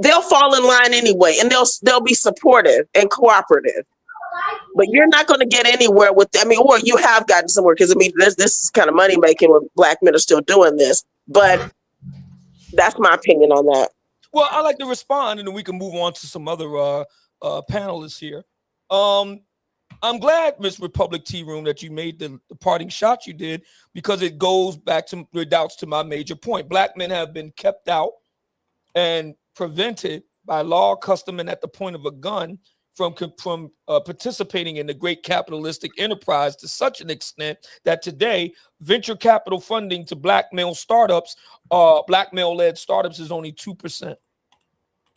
they'll fall in line anyway, and they'll be supportive and cooperative. But you're not going to get anywhere with, or you have gotten somewhere, because this is kind of money making when black men are still doing this. But that's my opinion on that. Well, I like to respond, and then we can move on to some other panelists here. I'm glad, Miss Republic Tea Room, that you made the parting shot you did, because it goes back to redoubts to my major point. Black men have been kept out and prevented by law, custom, and at the point of a gun from participating in the great capitalistic enterprise to such an extent that today venture capital funding to black male startups, black male-led startups, is only 2%.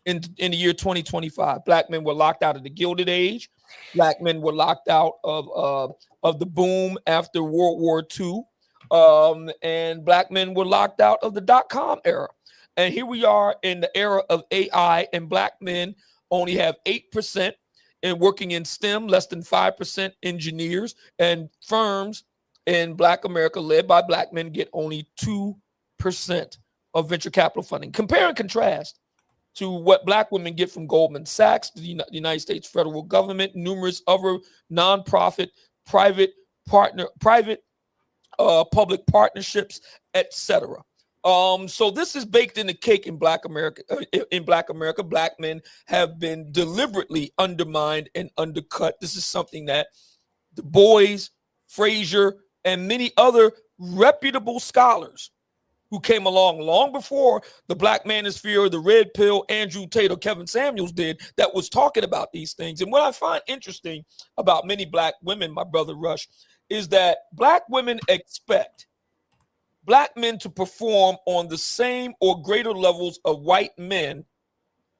In the year 2025, black men were locked out of the Gilded Age. Black men were locked out of the boom after World War II, and black men were locked out of the .com era. And here we are in the era of AI, and black men only have 8% in working in STEM, less than 5% engineers, and firms in Black America led by black men get only 2% of venture capital funding. Compare and contrast to what black women get from Goldman Sachs, the United States federal government, numerous other nonprofit, private public partnerships, etc. So this is baked in the cake in Black America. In Black America, black men have been deliberately undermined and undercut. This is something that Du Bois, Frazier, and many other reputable scholars who came along long before the Black Manosphere, the Red Pill, Andrew Tate, or Kevin Samuels did, that was talking about these things. And what I find interesting about many black women, my brother Rush, is that black women expect black men to perform on the same or greater levels of white men,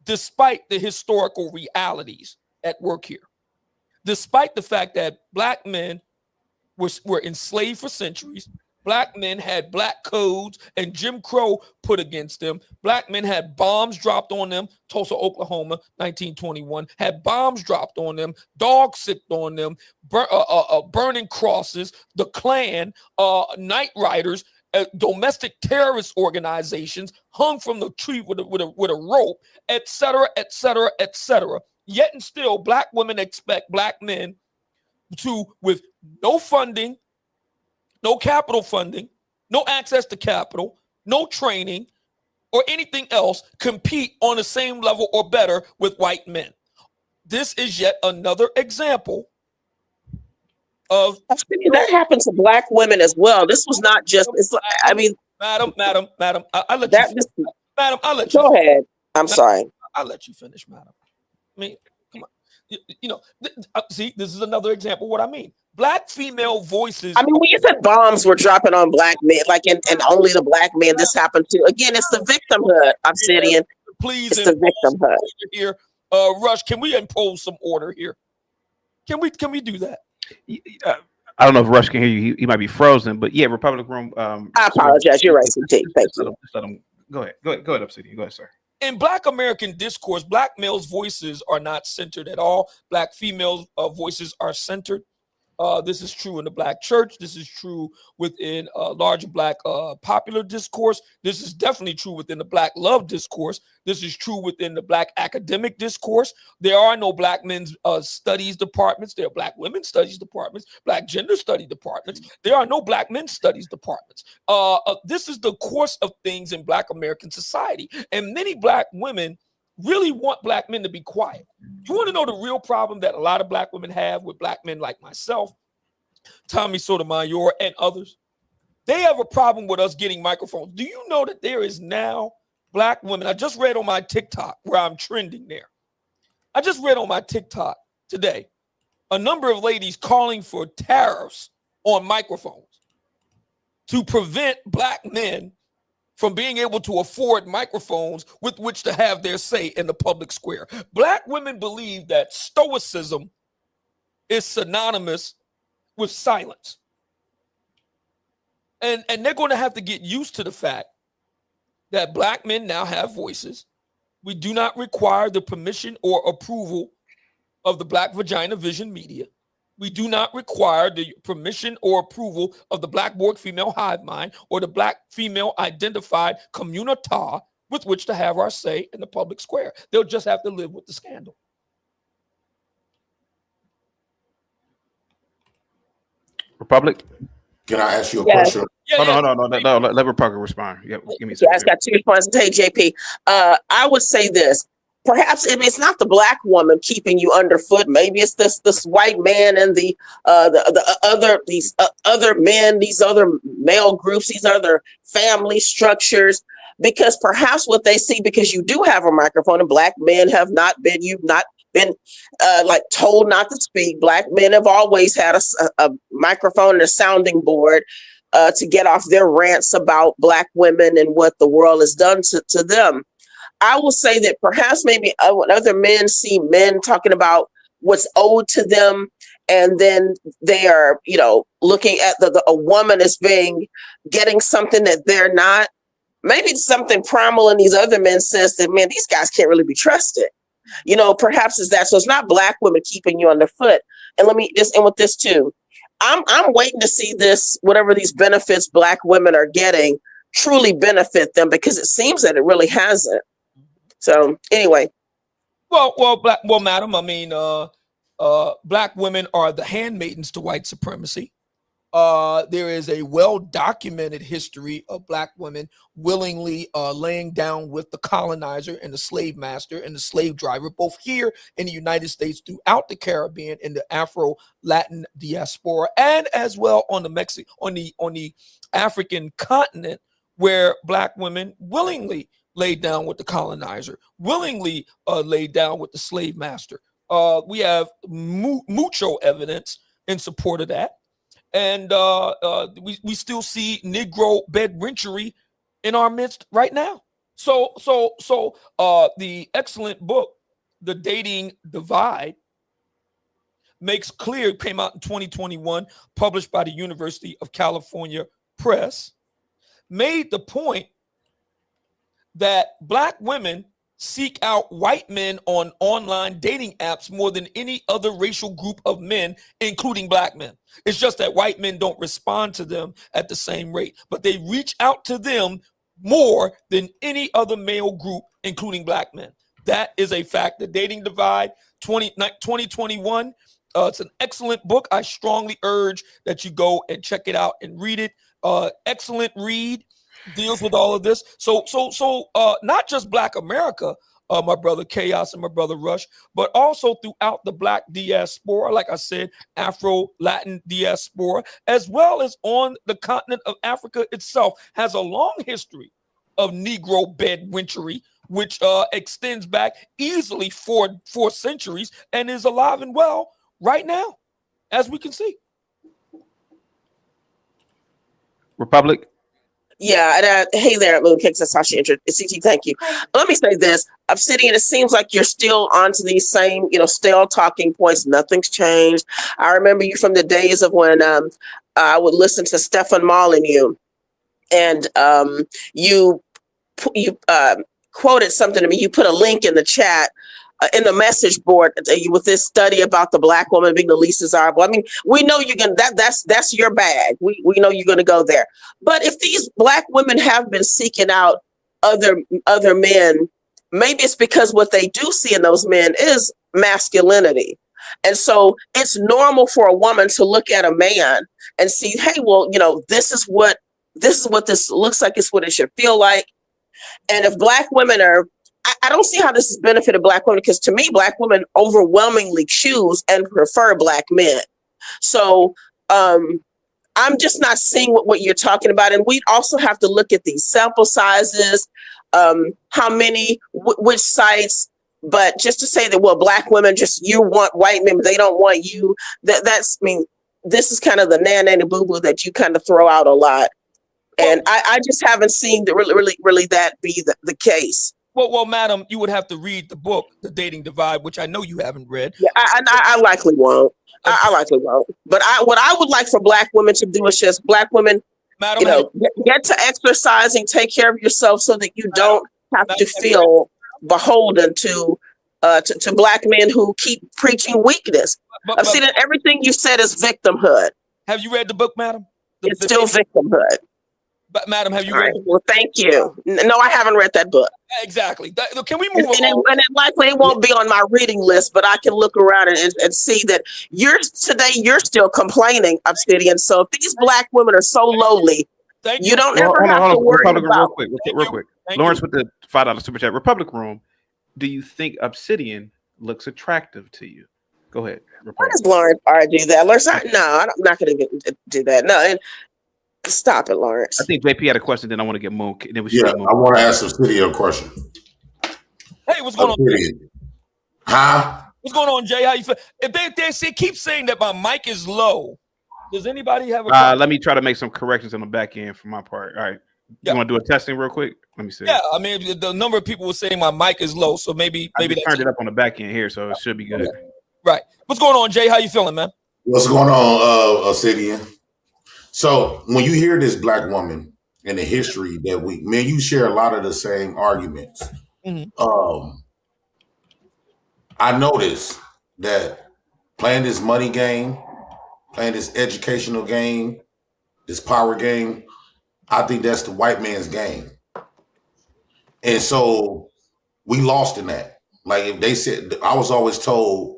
despite the historical realities at work here. Despite the fact that black men were enslaved for centuries, black men had black codes and Jim Crow put against them. Black men had bombs dropped on them. Tulsa, Oklahoma, 1921, had bombs dropped on them, dogs sicked on them, burning crosses, the Klan, night riders. domestic terrorist organizations, hung from the tree with a rope, etc., etc., etc. Yet and still, black women expect black men to, with no funding, no capital funding, no access to capital, no training, or anything else, compete on the same level or better with white men. This is yet another example of that happened to black women as well. This was not just. It's. I mean, madam, I'll let that. you. Madam, I'll let you. Go ahead. I'm sorry. I'll let you finish, madam. I mean, come on. You know, see, this is another example of what I mean. Black female voices. I mean, when you said bombs were dropping on black men, like and only the black men this happened to. Again, it's the victimhood, Obsidian. Please, it's the victimhood here. Rush, can we impose some order here? Can we do that? I don't know if Rush can hear you. He might be frozen, but yeah, Republic Room. I apologize. You're right, CT. Thank you. Let him, go ahead, Obsidian. Go ahead, sir. In Black American discourse, black males' voices are not centered at all. Black females' voices are centered. This is true in the black church. This is true within larger black popular discourse. This is definitely true within the black love discourse. This is true within the black academic discourse. There are no black men's studies departments. There are black women's studies departments, black gender study departments. There are no black men's studies departments. This is the course of things in Black American society. And many black women really want black men to be quiet. You want to know the real problem that a lot of black women have with black men like myself, Tommy Sotomayor, and others? They have a problem with us getting microphones. Do you know that there is now black women? I just read on my TikTok where I'm trending there. I just read on my TikTok today a number of ladies calling for tariffs on microphones to prevent black men from being able to afford microphones with which to have their say in the public square. Black women believe that stoicism is synonymous with silence. And they're going to have to get used to the fact that black men now have voices. We do not require the permission or approval of the Black Vagina Vision Media. We do not require the permission or approval of the Black Borg Female Hive Mind or the Black Female Identified Communita with which to have our say in the public square. They'll just have to live with the scandal. Republic? Can I ask you a question? Hold on. Let Republic respond. Yep, give me some. Yeah, I got two responses. Hey, JP, I would say this. Perhaps it's not the black woman keeping you underfoot. Maybe it's this white man and the other men, these other male groups, these other family structures. Because perhaps what they see, because you do have a microphone, and black men have not been, you've not been like told not to speak. Black men have always had a microphone and a sounding board to get off their rants about black women and what the world has done to them. I will say that perhaps maybe when other men see men talking about what's owed to them, and then they are, looking at a woman as getting something that they're not. Maybe something primal in these other men says that, man, these guys can't really be trusted. Perhaps it's that. So it's not black women keeping you underfoot. And let me just end with this too. I'm waiting to see this, whatever these benefits black women are getting, truly benefit them, because it seems that it really hasn't. So anyway. Well, madam, I mean, black women are the handmaidens to white supremacy. There is a well-documented history of black women willingly laying down with the colonizer and the slave master and the slave driver, both here in the United States, throughout the Caribbean, in the Afro-Latin diaspora, and as well on the African continent, where black women willingly laid down with the colonizer, willingly laid down with the slave master. We have mucho evidence in support of that. And we still see Negro bedwenchery in our midst right now. So the excellent book, The Dating Divide, makes clear, came out in 2021, published by the University of California Press, made the point that black women seek out white men on online dating apps more than any other racial group of men, including black men. It's just that white men don't respond to them at the same rate, but they reach out to them more than any other male group, including black men. That is a fact. The Dating Divide 2021. It's an excellent book. I strongly urge that you go and check it out and read it. Excellent read. Deals with all of this. So not just Black America, my brother Chaos and my brother Rush, but also throughout the Black diaspora, like I said, Afro-Latin diaspora, as well as on the continent of Africa itself, has a long history of Negro bedwitchery, which extends back easily four centuries and is alive and well right now, as we can see. Republic. Yeah, and hey there, Mooncakes. That's how she entered. CT, thank you. Let me say this: Obsidian. It seems like you're still onto these same, stale talking points. Nothing's changed. I remember you from the days of when I would listen to Stefan Molyneux, and you quoted something to me. You put a link in the chat. In the message board with this study about the Black woman being the least desirable. I mean, we know you're gonna that's your bag. We know you're gonna go there. But if these Black women have been seeking out other men, maybe it's because what they do see in those men is masculinity. And so it's normal for a woman to look at a man and see, hey, well, this is what this looks like, it's what it should feel like. And if Black women are, I don't see how this has benefited Black women, because to me, Black women overwhelmingly choose and prefer Black men. So I'm just not seeing what you're talking about. And we also have to look at these sample sizes, how many, which sites. But just to say that, well, Black women you want white men, they don't want you. This is kind of the nanny boo boo that you kind of throw out a lot. And I just haven't seen really that be the case. Well, madam, you would have to read the book, The Dating Divide, which I know you haven't read. Yeah, I likely won't. I likely won't. But what I would like for Black women to do is just Black women, madam, get to exercising, take care of yourself so that you don't have to feel beholden to Black men who keep preaching weakness. I've seen that everything you said is victimhood. Have you read the book, madam? It's still victimhood. But madam, have you read? Right. Well, thank you. No, I haven't read that book. Exactly. Can we move on? And it likely won't be on my reading list, but I can look around and see that you're still complaining, Obsidian. So if these Black women are so lowly, you don't ever have to worry about. Real quick. Lawrence with the $5 super chat. Republic Room. Do you think Obsidian looks attractive to you? Go ahead. Why does Lawrence argue that? Lawrence, no, I'm not going to do that. No, and stop it, Lawrence. I think JP had a question. Then I want to get Moon. Then I want to ask Obsidian a question. Hey, what's going on? Huh? What's going on, Jay? How you feel? If they keep saying that my mic is low, does anybody have a? Let me try to make some corrections on the back end for my part. All right. You want to do a testing real quick? Let me see. Yeah, I mean, the number of people were saying my mic is low, so maybe I turned it up on the back end here, so it should be good. Okay. Right. What's going on, Jay? How you feeling, man? What's going on, Obsidian? So when you hear this Black woman and the history that you share a lot of the same arguments. Mm-hmm. I noticed that playing this money game, playing this educational game, this power game, I think that's the white man's game. And so we lost in that. Like if they said, I was always told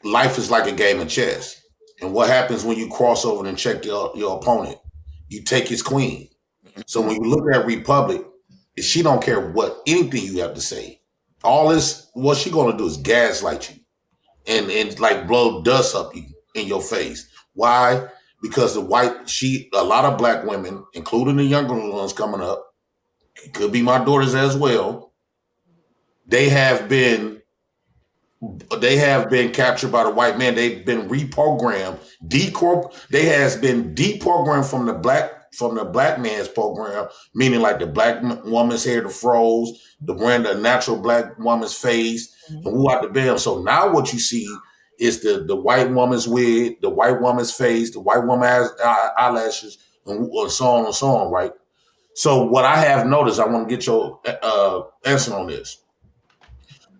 life is like a game of chess. And what happens when you cross over and check your opponent? You take his queen. So when you look at Republic, she don't care what anything you have to say. All this, what she gonna do is gaslight you and like blow dust up you in your face. Why? Because a lot of Black women, including the younger ones coming up, it could be my daughters as well. They have been captured by the white man. They've been reprogrammed. They has been deprogrammed from the black man's program, meaning like the Black woman's hair, the froze, the natural Black woman's face, and who out the bell. So now what you see is the white woman's wig, the white woman's face, the white woman has eyelashes, and so on and so on, right? So what I have noticed, I want to get your answer on this.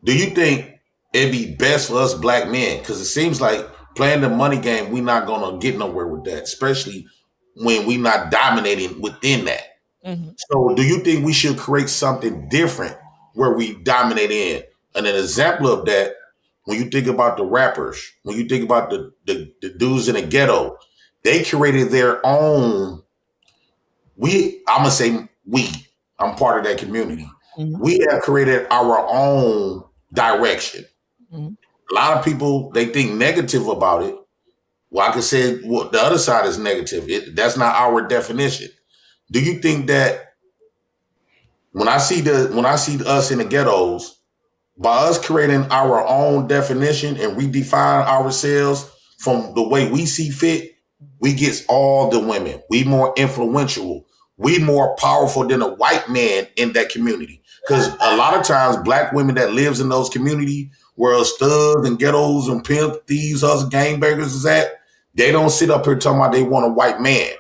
Do you think it'd be best for us black men? Because it seems like playing the money game, we're not gonna get nowhere with that, especially when we're not dominating within that. Mm-hmm. So do you think we should create something different where we dominate in? And an example of that, when you think about the rappers, when you think about the dudes in the ghetto, they created their own. I'm gonna say we. I'm part of that community. Mm-hmm. We have created our own direction. Mm-hmm. A lot of people they think negative about it. Well, I could say the other side is negative. That's not our definition. Do you think that when I see us in the ghettos, by us creating our own definition and redefine ourselves from the way we see fit, we get all the women. We more influential. We more powerful than a white man in that community. Because a lot of times black women that lives in those communities where studs and ghettos and pimp thieves, us gangbangers is at, they don't sit up here talking about they want a white man.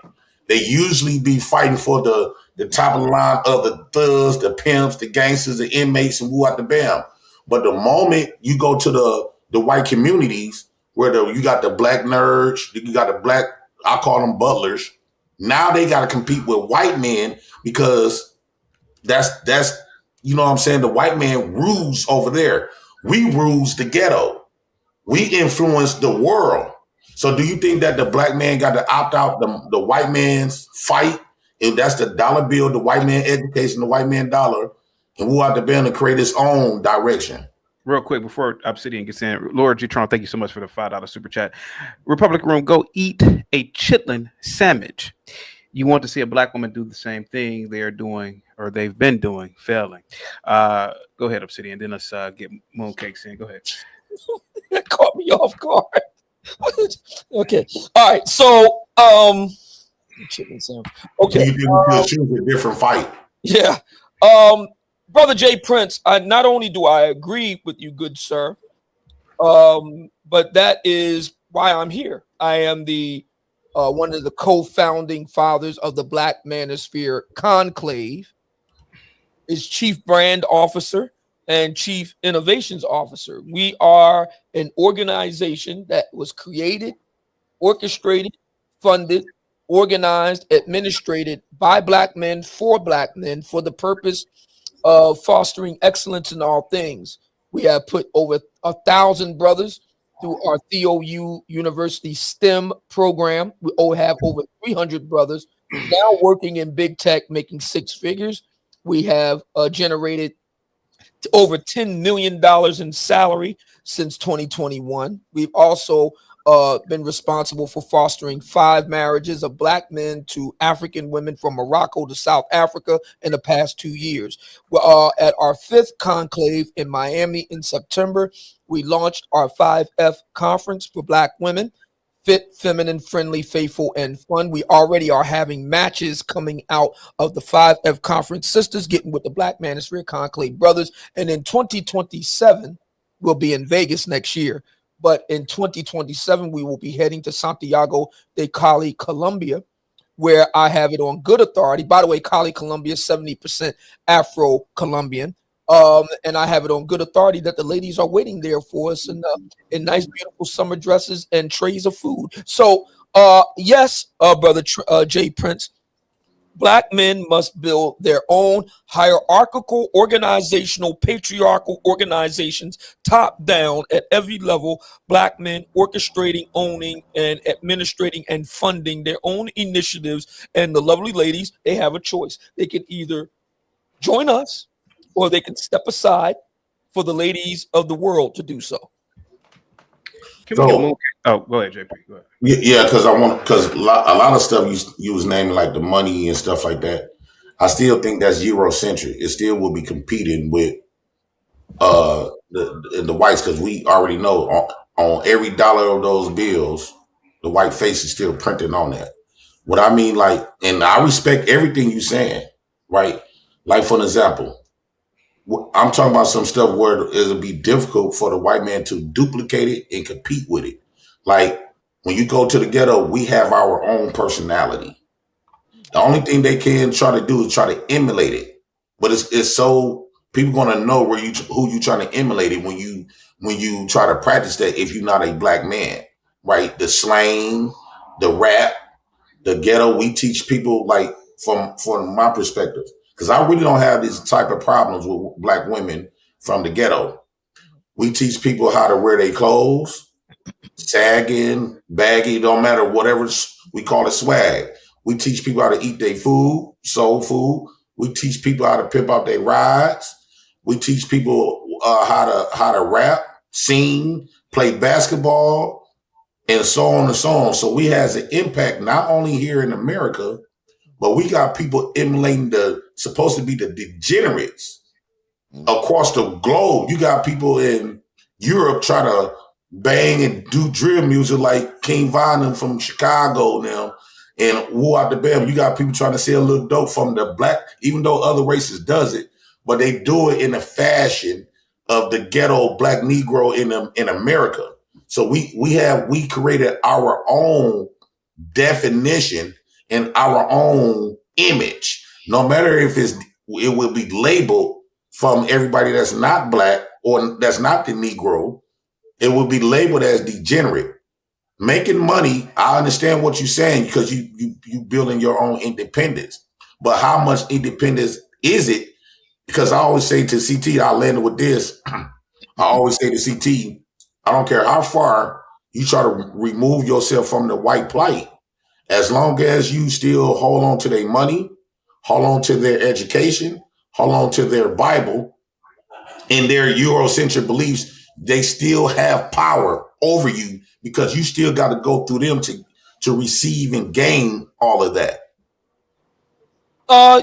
They usually be fighting for the top of the line of the thugs, the pimps, the gangsters, the inmates, and who out the bam. But the moment you go to the white communities where you got the black nerds, you got the black, I call them butlers. Now they got to compete with white men because that's you know what I'm saying. The white man rules over there. We rules the ghetto. We influence the world. So do you think that the black man got to opt out the white man's fight? And that's the dollar bill, the white man education, the white man dollar, and who out the band to create his own direction. Real quick before Obsidian gets in, Lord G-Tron, thank you so much for the $5 super chat. Republican Room, go eat a chitlin sandwich. You want to see a black woman do the same thing they are doing or they've been doing, failing. Go ahead, Obsidian. Then let's get mooncakes in. Go ahead. That caught me off guard. Okay. All right. So, chicken sandwich. Okay. You choose a different fight. Yeah. Brother Jay Prince, not only do I agree with you, good sir, but that is why I'm here. I am the one of the co-founding fathers of the Black Manosphere Conclave, is chief brand officer and chief innovations officer. We are an organization that was created, orchestrated, funded, organized, administrated by black men for the purpose of fostering excellence in all things. We have put over 1,000 brothers through our TOU University STEM program. We have over 300 brothers now working in big tech, making six figures. We have generated over $10 million in salary since 2021. We've also been responsible for fostering 5 marriages of black men to African women from Morocco to South Africa in the past 2 years. We're at our 5th conclave in Miami in September. We launched our 5F conference for black women. Fit, feminine, friendly, faithful, and fun. We already are having matches coming out of the 5F conference sisters getting with the Black Manosphere Conclave brothers. And in 2027, we'll be in Vegas next year. But in 2027, we will be heading to Santiago de Cali, Colombia, where I have it on good authority. By the way, Cali, Colombia, 70% Afro-Colombian. And I have it on good authority that the ladies are waiting there for us in nice, beautiful summer dresses and trays of food. So, yes, brother Jay Prince, black men must build their own hierarchical, organizational, patriarchal organizations, top down at every level. Black men orchestrating, owning, and administrating and funding their own initiatives. And the lovely ladies, they have a choice. They can either join us, or they can step aside for the ladies of the world to do so. Can we get more? Oh, go ahead, JP. Go ahead. Yeah, because a lot of stuff you was naming like the money and stuff like that. I still think that's Eurocentric. It still will be competing with the whites because we already know on every dollar of those bills, the white face is still printing on that. What I mean, like, and I respect everything you're saying, right? Like for an example. I'm talking about some stuff where it'll be difficult for the white man to duplicate it and compete with it. Like when you go to the ghetto, we have our own personality. The only thing they can try to do is try to emulate it, but it's so people gonna know who you trying to emulate it when you try to practice that if you're not a black man, right? The slang, the rap, the ghetto. We teach people like from my perspective, because I really don't have these type of problems with black women from the ghetto. We teach people how to wear their clothes, sagging, baggy, don't matter, whatever we call it swag. We teach people how to eat their food, soul food. We teach people how to pimp out their rides. We teach people how to rap, sing, play basketball, and so on and so on. So we has an impact not only here in America, but we got people emulating the supposed to be the degenerates across the globe. You got people in Europe trying to bang and do drill music like King Von from Chicago now and Woo Out the Bam. You got people trying to sell a little dope from the black, even though other races does it, but they do it in the fashion of the ghetto black Negro in America. So we created our own definition and our own image. No matter if it will be labeled from everybody that's not black or that's not the Negro, it will be labeled as degenerate. Making money, I understand what you're saying because you building your own independence. But how much independence is it? Because I always say to CT, I landed with this. I always say to CT, I don't care how far you try to remove yourself from the white plight, as long as you still hold on to their money, hold on to their education, hold on to their Bible and their Eurocentric beliefs, they still have power over you because you still got to go through them to receive and gain all of that.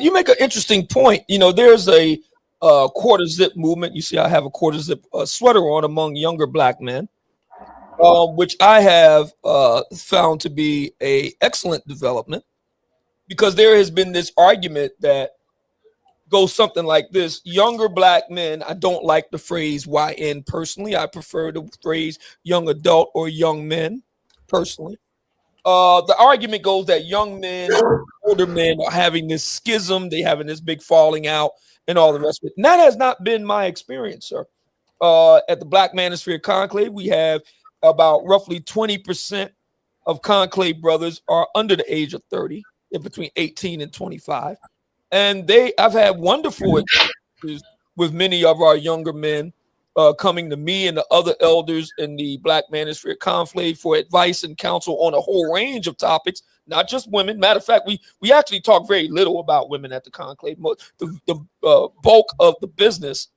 You make an interesting point. You know, there's a quarter zip movement. You see, I have a quarter zip sweater on among younger black men, which I have found to be a excellent development because there has been this argument that goes something like this: younger black men. I don't like the phrase YN personally. I prefer the phrase young adult or young men personally. The argument goes that young men, older men are having this schism, they having this big falling out, and all the rest of it. And that has not been my experience, sir. At the Black Manosphere Conclave, we have about roughly 20% of Conclave brothers are under the age of 30, in between 18 and 25. And I've had wonderful experiences with many of our younger men coming to me and the other elders in the Black Manosphere Conclave for advice and counsel on a whole range of topics, not just women. Matter of fact, we actually talk very little about women at the conclave. The bulk of the business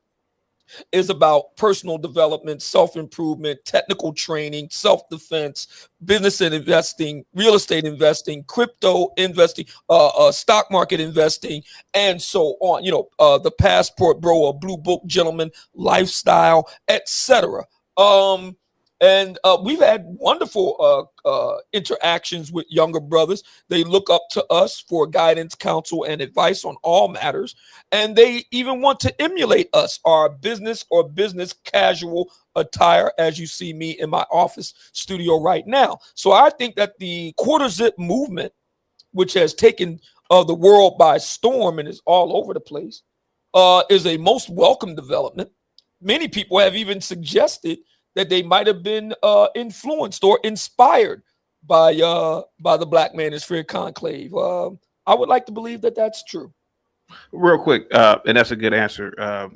is about personal development, self-improvement, technical training, self-defense, business and investing, real estate investing, crypto investing, stock market investing, and so on. You know, the passport bro, a blue book gentleman, lifestyle, etc. And we've had wonderful interactions with younger brothers. They look up to us for guidance, counsel, and advice on all matters. And they even want to emulate us, our business or business casual attire, as you see me in my office studio right now. So I think that the quarter zip movement, which has taken the world by storm and is all over the place, is a most welcome development. Many people have even suggested that they might have been influenced or inspired by the Black Manosphere Conclave. I would like to believe that that's true. Real quick, and that's a good answer.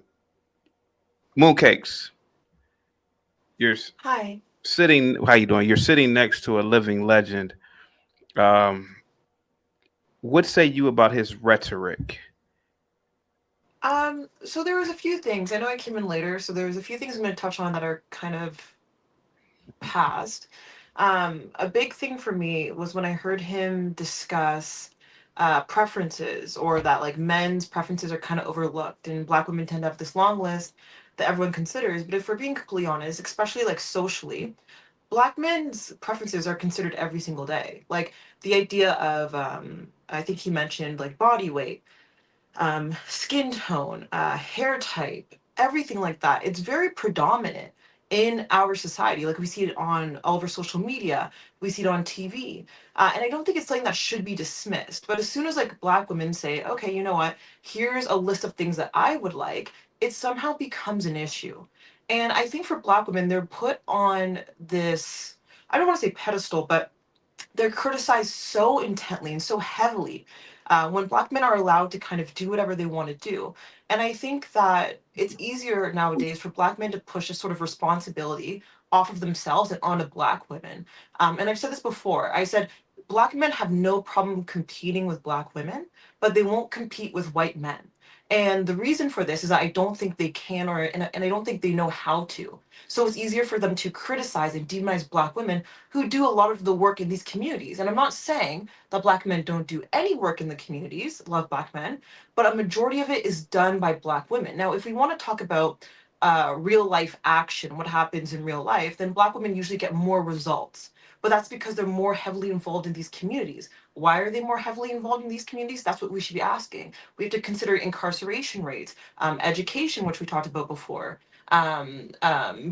Mooncakes, you're Hi. sitting. How you doing? You're sitting next to a living legend. What say you about his rhetoric? So there was a few things. I know I came in later, so there was a few things I'm going to touch on that are kind of past. A big thing for me was when I heard him discuss preferences, or that like men's preferences are kind of overlooked, and black women tend to have this long list that everyone considers. But if we're being completely honest, especially like socially, black men's preferences are considered every single day. Like the idea of, I think he mentioned like body weight, skin tone, hair type, everything like that. It's very predominant in our society. Like we see it on all of our social media, we see it on TV. And I don't think it's something that should be dismissed. But as soon as like Black women say, okay, you know what, here's a list of things that I would like, it somehow becomes an issue. And I think for Black women, they're put on this, I don't want to say pedestal, but they're criticized so intently and so heavily when Black men are allowed to kind of do whatever they want to do. And I think that it's easier nowadays for Black men to push a sort of responsibility off of themselves and onto Black women. And I've said this before. I said Black men have no problem competing with Black women, but they won't compete with white men. And the reason for this is that I don't think they can, and I don't think they know how to. So it's easier for them to criticize and demonize Black women who do a lot of the work in these communities. And I'm not saying that Black men don't do any work in the communities, love Black men, but a majority of it is done by Black women. Now, if we want to talk about real life action, what happens in real life, then Black women usually get more results. But that's because they're more heavily involved in these communities. Why are they more heavily involved in these communities? That's what we should be asking. We have to consider incarceration rates, education, which we talked about before,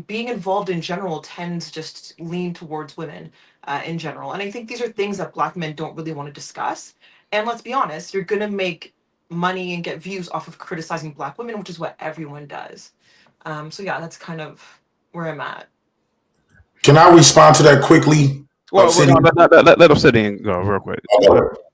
being involved in general tends just lean towards women in general. And I think these are things that Black men don't really want to discuss. And let's be honest, you're going to make money and get views off of criticizing Black women, which is what everyone does. So yeah, that's kind of where I'm at. Can I respond to that quickly? Well, Obsidian? let Obsidian go real quick.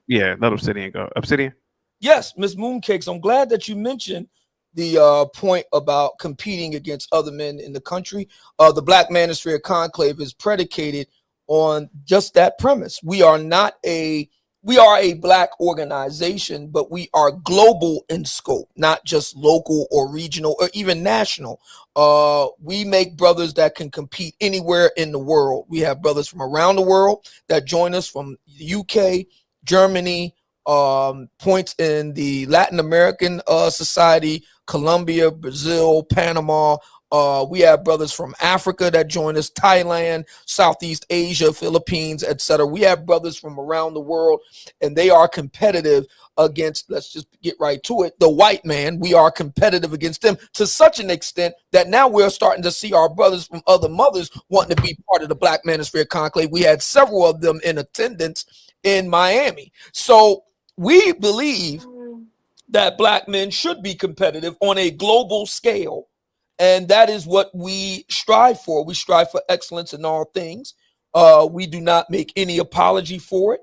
Yeah, let Obsidian go. Obsidian. Yes, Ms. Mooncakes, I'm glad that you mentioned the point about competing against other men in the country. The Black Manosphere Conclave is predicated on just that premise. We are a Black organization, but we are global in scope, not just local or regional or even national. We make brothers that can compete anywhere in the world. We have brothers from around the world that join us from the UK, Germany, points in the Latin American society, Colombia, Brazil, Panama. We have brothers from Africa that join us, Thailand, Southeast Asia, Philippines, etc. We have brothers from around the world, and they are competitive against, let's just get right to it, the white man. We are competitive against them to such an extent that now we're starting to see our brothers from other mothers wanting to be part of the Black Manosphere Conclave. We had several of them in attendance in Miami. So we believe that Black men should be competitive on a global scale. And that is what we strive for. We strive for excellence in all things. We do not make any apology for it.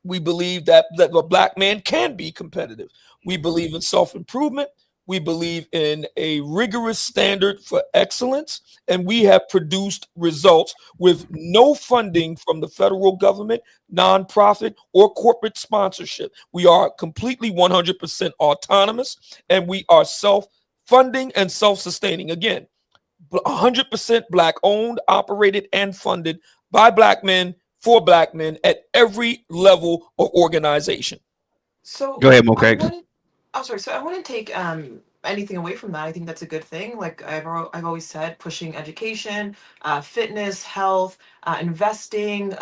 We believe that a Black man can be competitive. We believe in self-improvement. We believe in a rigorous standard for excellence, and we have produced results with no funding from the federal government, nonprofit, or corporate sponsorship. We are completely 100% autonomous, and we are self-funding and self-sustaining. Again, 100% Black owned, operated, and funded by Black men for Black men at every level of organization. So Go ahead, Mo I Cakes. wouldn't. Oh, sorry. So I wouldn't take anything away from that. I think that's a good thing. Like I've always said, pushing education, fitness, health, investing,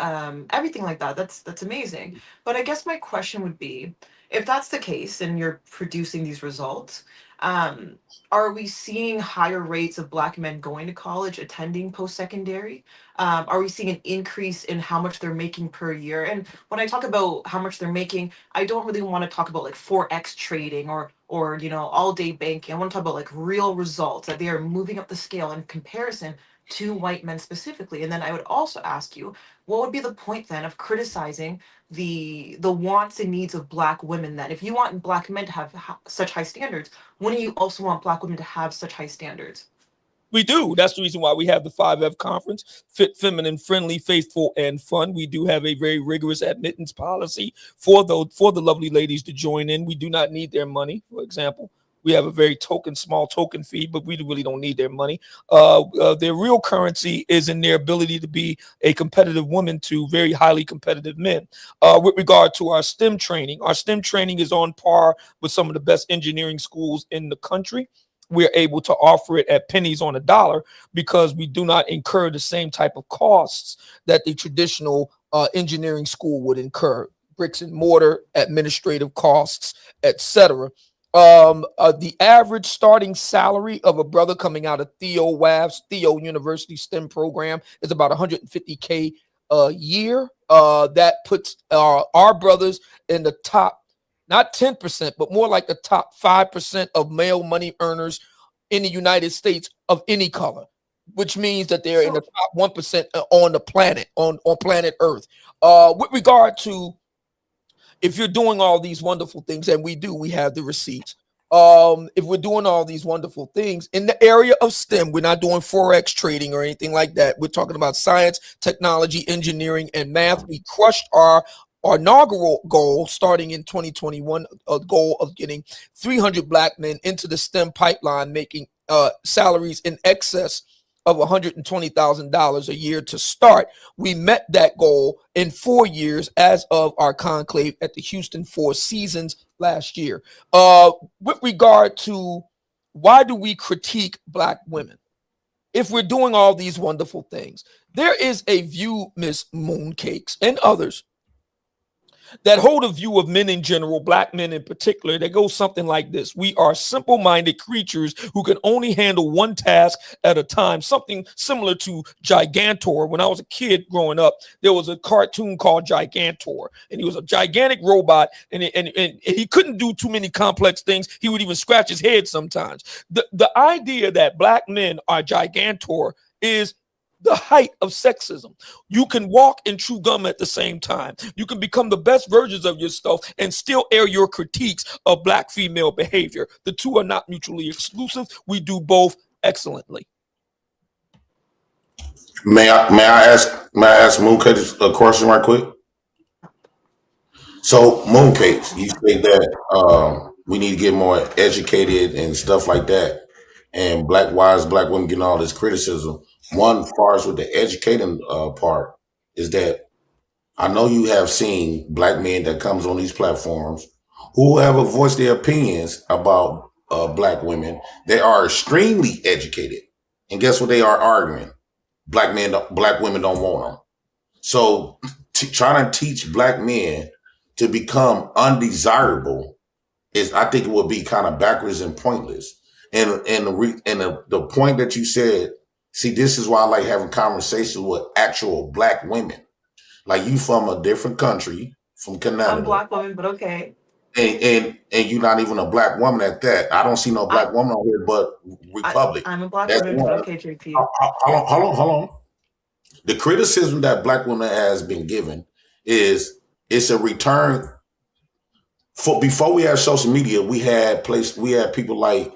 everything like that. That's amazing. But I guess my question would be, if that's the case, and you're producing these results, um, are we seeing higher rates of Black men going to college, attending post-secondary? Are we seeing an increase in how much they're making per year? And when I talk about how much they're making, I don't really want to talk about like forex trading or all day banking. I want to talk about like real results that they are moving up the scale in comparison to white men specifically. And then I would also ask you, what would be the point then of criticizing the wants and needs of Black women? Then if you want Black men to have such high standards, wouldn't you also want Black women to have such high standards? We do. That's the reason why we have the 5F conference, fit, feminine, friendly, faithful, and fun. We do have a very rigorous admittance policy for the lovely ladies to join in. We do not need their money, for example. We have a very small token fee, but we really don't need their money. Their real currency is in their ability to be a competitive woman to very highly competitive men. With regard to our STEM training is on par with some of the best engineering schools in the country. We're able to offer it at pennies on a dollar because we do not incur the same type of costs that the traditional engineering school would incur: bricks and mortar, administrative costs, etc. The average starting salary of a brother coming out of Theo University STEM program is about 150K a year. That puts our brothers in the top, not 10%, but more like the top 5% of male money earners in the United States of any color, which means that they're in the top 1% on the planet, on planet Earth. With regard to, if you're doing all these wonderful things, and we have the receipts. If we're doing all these wonderful things in the area of STEM, we're not doing Forex trading or anything like that. We're talking about science, technology, engineering, and math. We crushed our inaugural goal starting in 2021, a goal of getting 300 Black men into the STEM pipeline, making salaries in excess of $120,000 a year to start. We met that goal in 4 years as of our conclave at the Houston Four Seasons last year. With regard to why do we critique Black women? If we're doing all these wonderful things, there is a view, Miss Mooncakes and others, that hold a view of men in general, Black men in particular, that goes something like this: we are simple-minded creatures who can only handle one task at a time. Something similar to Gigantor. When I was a kid growing up, there was a cartoon called Gigantor, and he was a gigantic robot, and he couldn't do too many complex things. He would even scratch his head sometimes. The idea that Black men are Gigantor is the height of sexism. You can walk and chew gum at the same time. You can become the best versions of yourself and still air your critiques of Black female behavior. The two are not mutually exclusive. We do both excellently. May I ask Mooncakes a question right quick? So Mooncakes, you say that we need to get more educated and stuff like that, and Black women getting all this criticism. One, as far as with the educating part, is that I know you have seen Black men that comes on these platforms who have voiced their opinions about Black women. They are extremely educated, and guess what they are arguing? Black women don't want them. So trying to teach Black men to become undesirable is, I think, it would be kind of backwards and pointless. And the point that you said, see, this is why I like having conversations with actual Black women. Like, you from a different country, from Canada. I'm a Black woman, but okay. And you're not even a Black woman at that. I don't see no Black woman on here but Republic. I'm a Black woman, but okay, JP. Hold on. The criticism that Black women has been given is, it's a return. Before we had social media, we had people like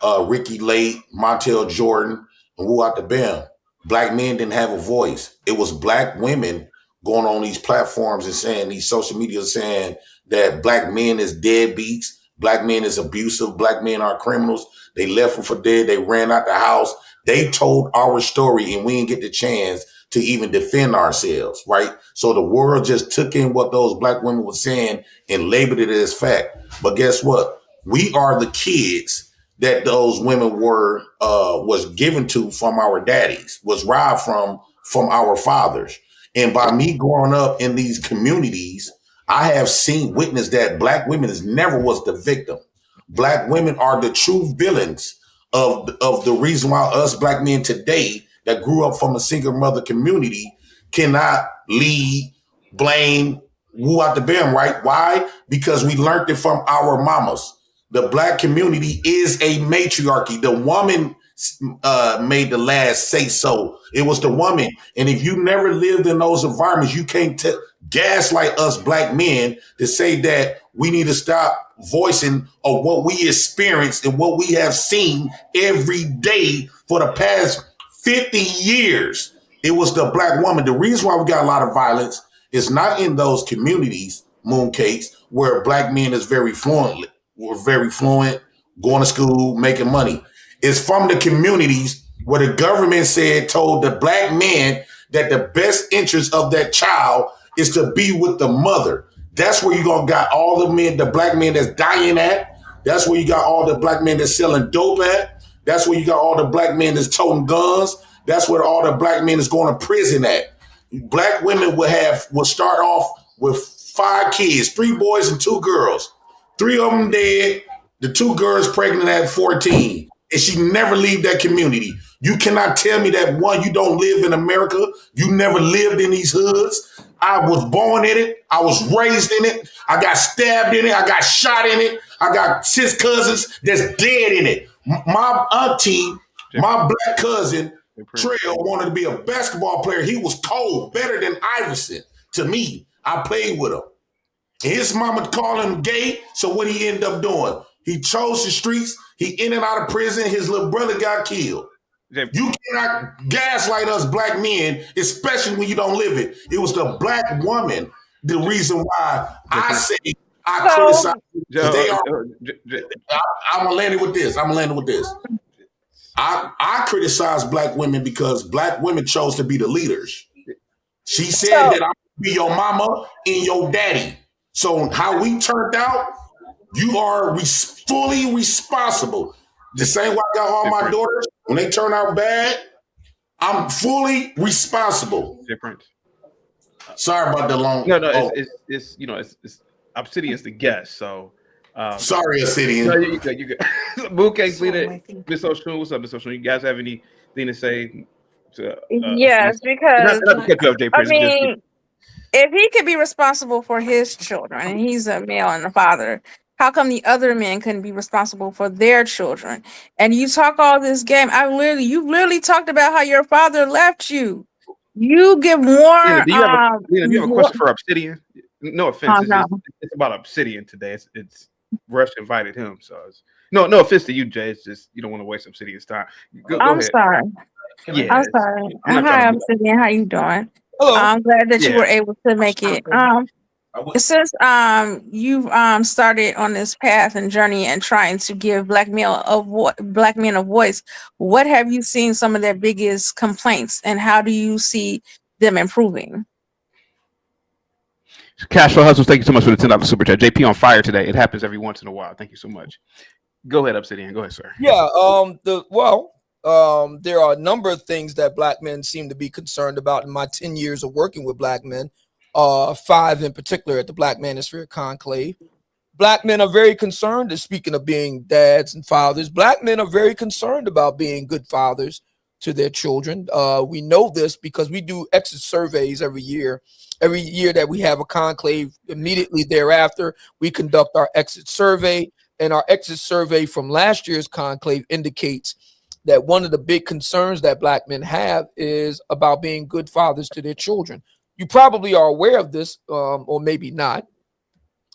Ricky Lake, Montel Jordan, and Wu Out the Bam. Black men didn't have a voice. It was Black women going on these platforms and saying, these social media, saying that Black men is deadbeats, Black men is abusive, Black men are criminals. They left them for dead. They ran out the house. They told our story, and we didn't get the chance to even defend ourselves, right? So the world just took in what those Black women were saying and labeled it as fact. But guess what? We are the kids that those women was given to from our daddies, was robbed from our fathers. And by me growing up in these communities, I have witnessed that Black women never was the victim. Black women are the true villains of the reason why us Black men today that grew up from a single mother community cannot lead, blame, Woo Out the Bam, right? Why? Because we learned it from our mamas. The Black community is a matriarchy. The woman made the last say so. It was the woman. And if you never lived in those environments, you can't gaslight us Black men to say that we need to stop voicing of what we experienced and what we have seen every day for the past 50 years. It was the Black woman. The reason why we got a lot of violence is not in those communities, Mooncakes, where Black men is very fluent, going to school, making money. It's from the communities where the government told the Black men that the best interest of that child is to be with the mother. That's where you're going to got all the Black men that's dying at. That's where you got all the Black men that's selling dope at. That's where you got all the Black men that's toting guns. That's where all the Black men is going to prison at. Black women will start off with 5 kids, 3 boys and 2 girls. 3 of them dead. The 2 girls pregnant at 14, and she never leave that community. You cannot tell me that, one, you don't live in America. You never lived in these hoods. I was born in it. I was raised in it. I got stabbed in it. I got shot in it. I got 6 cousins that's dead in it. My auntie, my black cousin, Trail, wanted to be a basketball player. He was cold, better than Iverson to me. I played with him. And his mama called him gay. So what he ended up doing? He chose the streets. He in and out of prison. His little brother got killed. You cannot gaslight us black men, especially when you don't live it. It was the black woman the reason why I say I criticize. They are. I'm gonna land it with this. I criticize black women because black women chose to be the leaders. She said that I'm gonna be your mama and your daddy. So how we turned out, you are fully responsible. The same way I got all my daughters, when they turn out bad, I'm fully responsible. Different. Sorry about the long. No, it's you know, it's Obsidian's the guest, so sorry, Obsidian. No, you good. Mooncakes leader, Miss Oshun, what's up, Miss Oshun? You guys have anything to say? Yes, because I mean, if he could be responsible for his children and he's a male and a father, how come the other men couldn't be responsible for their children? And you talk all this game. You literally talked about how your father left you. You give more. Do you have a question for Obsidian? No offense. It's about Obsidian today. It's Rush invited him, so it's no offense to you, Jay. It's just you don't want to waste Obsidian's time. Go I'm ahead. sorry. Yeah, I'm sorry. Hi, Obsidian. How you doing? Hello. I'm glad that you were able to make it. Since you've started on this path and journey and trying to give black men a voice, what have you seen some of their biggest complaints, and how do you see them improving? Cash Flow Hustles, thank you so much for the $10 super chat. JP on fire today. It happens every once in a while. Thank you so much. Go ahead, Obsidian. Go ahead, sir. Yeah. There are a number of things that black men seem to be concerned about in my 10 years of working with black men. 5 in particular at the Black Manosphere Conclave. Black men are very concerned, speaking of being dads and fathers, black men are very concerned about being good fathers to their children. We know this because we do exit surveys every year. Every year that we have a conclave, immediately thereafter, we conduct our exit survey. And our exit survey from last year's conclave indicates that one of the big concerns that black men have is about being good fathers to their children. You probably are aware of this, or maybe not,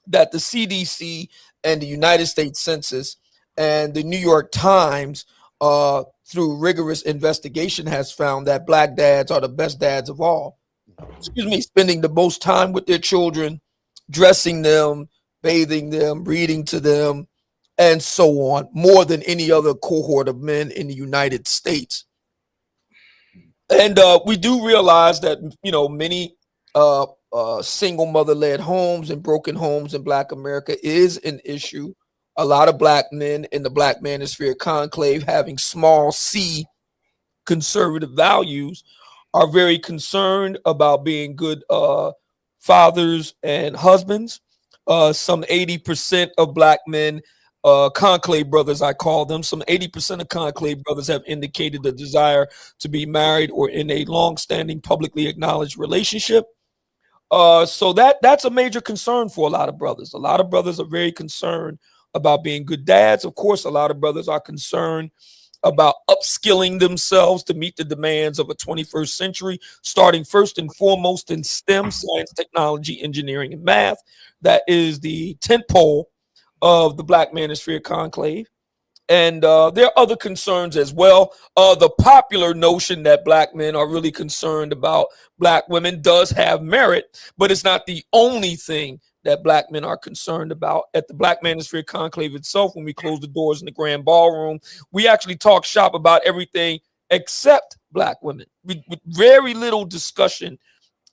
that the CDC and the United States Census and the New York Times, through rigorous investigation, has found that black dads are the best dads of all. Spending the most time with their children, dressing them, bathing them, reading to them, and so on, more than any other cohort of men in the United States. And we do realize that, many single mother-led homes and broken homes in Black America is an issue. A lot of black men in the Black Manosphere Conclave, having small c conservative values, are very concerned about being good fathers and husbands. Some 80% of black men, conclave brothers, I call them, some 80% of conclave brothers have indicated a desire to be married or in a long-standing publicly acknowledged relationship. So that's a major concern for a lot of brothers. A lot of brothers are very concerned about being good dads. Of course, a lot of brothers are concerned about upskilling themselves to meet the demands of a 21st century, starting first and foremost in STEM, science, technology, engineering, and math. That is the tentpole of the Black Manosphere Conclave. And there are other concerns as well. The popular notion that black men are really concerned about black women does have merit, but it's not the only thing that black men are concerned about. At the Black Manosphere Conclave itself, when we close the doors in the grand ballroom, we actually talk shop about everything except black women. With very little discussion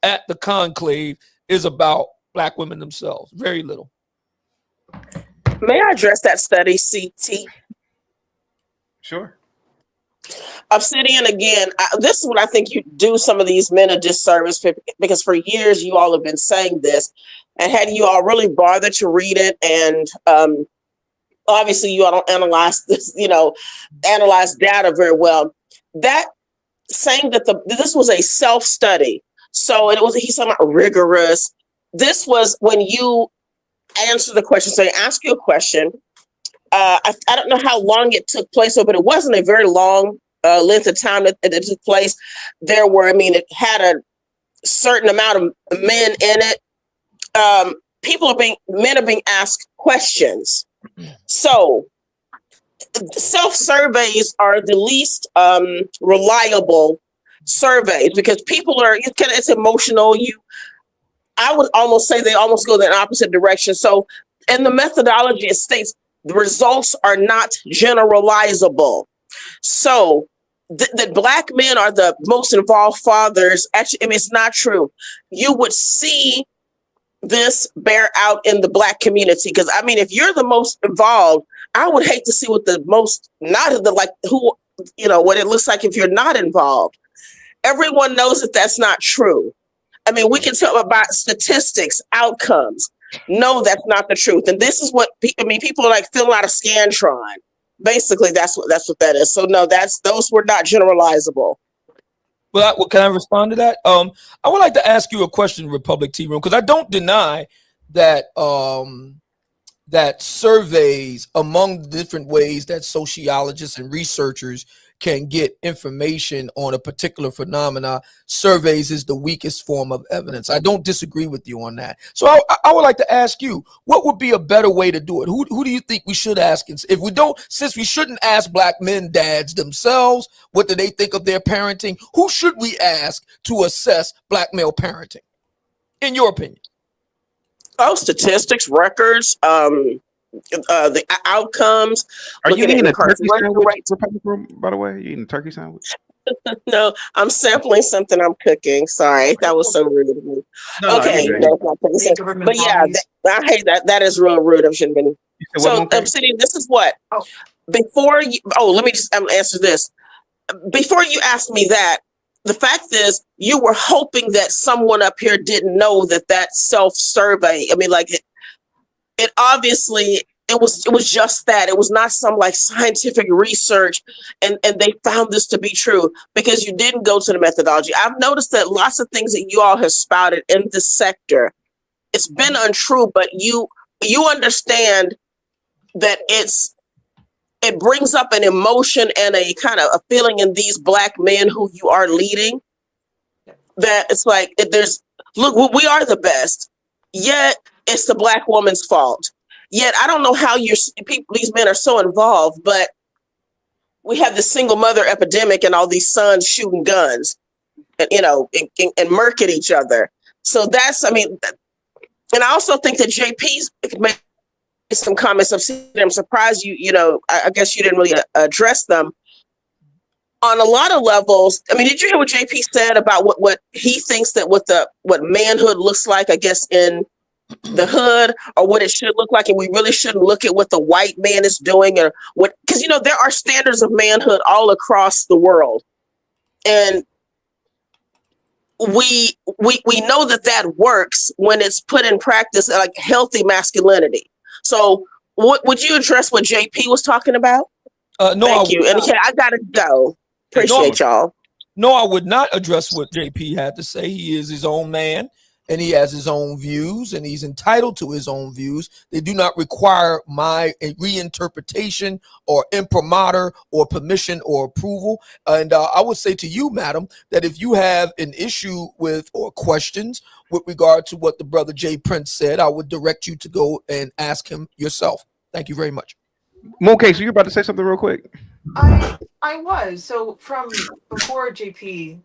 at the conclave is about black women themselves. Very little. May I address that study, CT? Sure. Obsidian, again, this is what I think you do some of these men a disservice, because for years you all have been saying this, and had you all really bothered to read it and obviously you all don't analyze this, analyze data very well. That saying that this was a self-study. So he's talking about rigorous. This was when you answer the question. So they ask you a question. I don't know how long it took place, but it wasn't a very long length of time that it took place. It had a certain amount of men in it. Men are being asked questions. So self-surveys are the least reliable surveys because people it's emotional. I would almost say they almost go in the opposite direction. So in the methodology, it states the results are not generalizable. So that Black men are the most involved fathers. Actually, it's not true. You would see this bear out in the Black community because if you're the most involved, I would hate to see what the most not the like who what it looks like if you're not involved. Everyone knows that that's not true. We can talk about statistics, outcomes. No, that's not the truth. And this is what people are like filling out a Scantron. Basically, that's what that is. So no, those were not generalizable. Well, can I respond to that? I would like to ask you a question, Republic Tea Room, because I don't deny that that surveys, among the different ways that sociologists and researchers can get information on a particular phenomena, surveys is the weakest form of evidence. I don't disagree with you on that. So I would like to ask you, what would be a better way to do it? Who do you think we should ask? If we don't, since we shouldn't ask Black men dads themselves, what do they think of their parenting? Who should we ask to assess Black male parenting, in your opinion? Oh, statistics, records, the outcomes. Are you eating a turkey sandwich? By the way, you eating a turkey sandwich? No, I'm sampling something I'm cooking. Sorry, that was so rude of me. Okay, but yeah, I hate that. That is real rude. I shouldn't have been. So, Obsidian, this is what. Before you, let me just answer this. Before you ask me that, the fact is, you were hoping that someone up here didn't know that self-survey. It obviously it was just that. It was not some like scientific research and they found this to be true because you didn't go to the methodology. I've noticed that lots of things that you all have spouted in this sector, it's been untrue, but you understand that it brings up an emotion and a kind of a feeling in these Black men who you are leading that it's like look, we are the best, yet it's the Black woman's fault. Yet I don't know how these men are so involved, but we have the single mother epidemic and all these sons shooting guns, and and murk at each other. So that's, and I also think that JP's made some comments. I'm surprised I guess you didn't really address them on a lot of levels. Did you hear what JP said about what he thinks that what manhood looks like, I guess, in the hood, or what it should look like, and we really shouldn't look at what the white man is doing, or what, because there are standards of manhood all across the world, and we know that works when it's put in practice, like healthy masculinity. So would you address what JP was talking about? No, thank you. And I gotta go. Appreciate y'all. No, I would not address what JP had to say. He is his own man, and he has his own views, and he's entitled to his own views. They do not require my reinterpretation or imprimatur or permission or approval. And I would say to you, madam, that if you have an issue with or questions with regard to what the brother Jay Prince said, I would direct you to go and ask him yourself. Thank you very much. Mooncake, so you're about to say something real quick? I was. So from before JP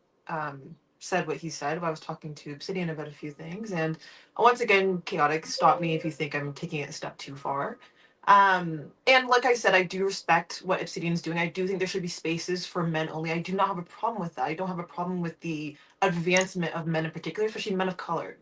said what he said, I was talking to Obsidian about a few things, and once again, chaotic, stop me if you think I'm taking it a step too far. And like I said, I do respect what Obsidian's doing. I do think there should be spaces for men only. I do not have a problem with that. I don't have a problem with the advancement of men in particular, especially men of color.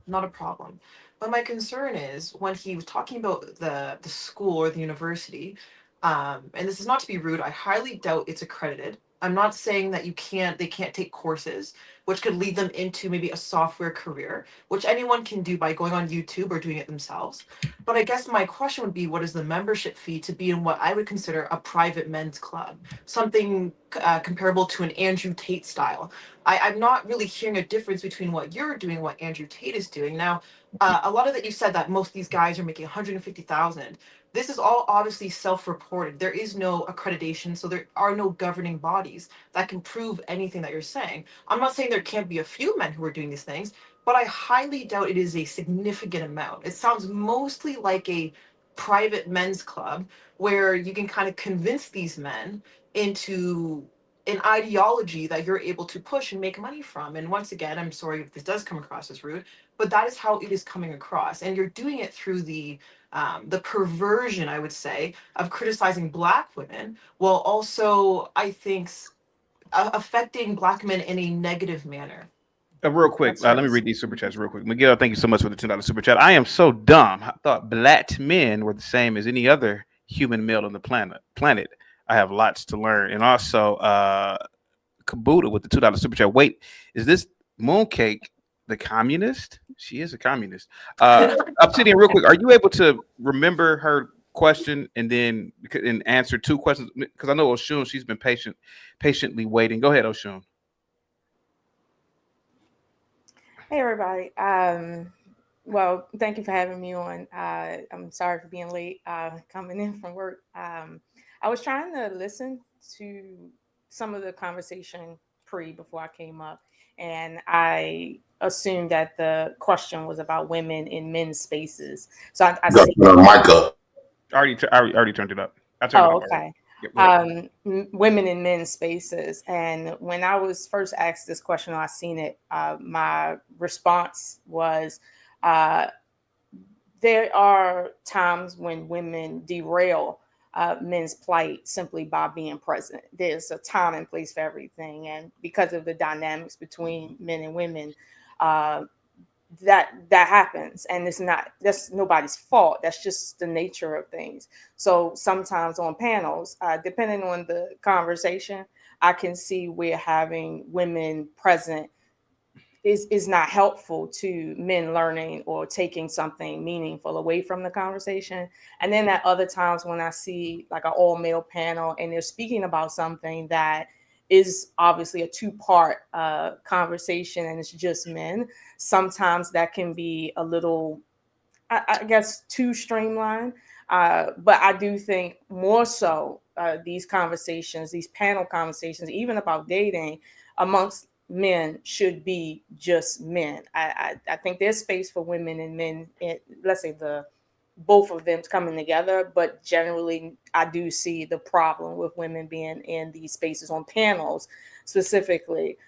Not a problem. But my concern is when he was talking about the school or the university, and this is not to be rude, I highly doubt it's accredited. I'm not saying that they can't take courses, which could lead them into maybe a software career, which anyone can do by going on YouTube or doing it themselves. But I guess my question would be, what is the membership fee to be in what I would consider a private men's club? Something comparable to an Andrew Tate style. I'm not really hearing a difference between what you're doing and what Andrew Tate is doing. Now, a lot of that you said that most of these guys are making 150,000. This is all obviously self-reported. There is no accreditation, so there are no governing bodies that can prove anything that you're saying. I'm not saying there can't be a few men who are doing these things, but I highly doubt it is a significant amount. It sounds mostly like a private men's club where you can kind of convince these men into an ideology that you're able to push and make money from. And once again, I'm sorry if this does come across as rude, but that is how it is coming across. And you're doing it through the perversion, I would say, of criticizing Black women, while also, I think, affecting Black men in a negative manner. Real quick, let me read these super chats real quick. Miguel, thank you so much for the $10 super chat. I am so dumb. I thought Black men were the same as any other human male on the planet. I have lots to learn. And also, Kabuta with the $2 super chat. Wait, is this Mooncake the communist? She is a communist. Obsidian, real quick, are you able to remember her question and then answer two questions? Because I know Oshun, she's been patiently waiting. Go ahead, Oshun. Hey everybody. Well, thank you for having me on. I'm sorry for being late coming in from work. I was trying to listen to some of the conversation before I came up, and I assumed that the question was about women in men's spaces. So I see. Mic up. I already turned it up. I turned it up. Okay. Yep, women in men's spaces. And when I was first asked this question, or I seen it, my response was, there are times when women derail men's plight simply by being present. There's a time and place for everything. And because of the dynamics between men and women, that happens, and that's nobody's fault. That's just the nature of things. So sometimes on panels, depending on the conversation, I can see where having women present is not helpful to men learning or taking something meaningful away from the conversation. And then at other times when I see like an all male panel and they're speaking about something that is obviously a two-part conversation and it's just men, sometimes that can be a little, I guess, too streamlined. But I do think more so these conversations, these panel conversations, even about dating amongst men, should be just men. I think there's space for women and men, let's say both of them coming together, but generally I do see the problem with women being in these spaces on panels specifically,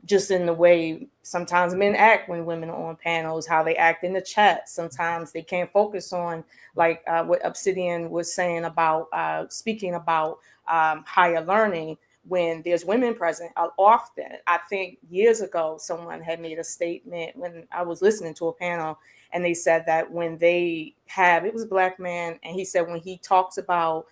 just in the way sometimes men act when women are on panels, how they act in the chat. Sometimes they can't focus on like what Obsidian was saying about speaking about higher learning when there's women present. Often, I think years ago, someone had made a statement when I was listening to a panel, and they said that when they it was a Black man, and he said when he talks about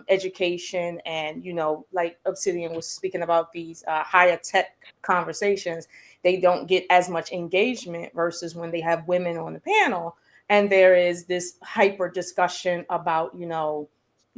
education and, like Obsidian was speaking about these higher tech conversations, they don't get as much engagement versus when they have women on the panel. And there is this hyper discussion about,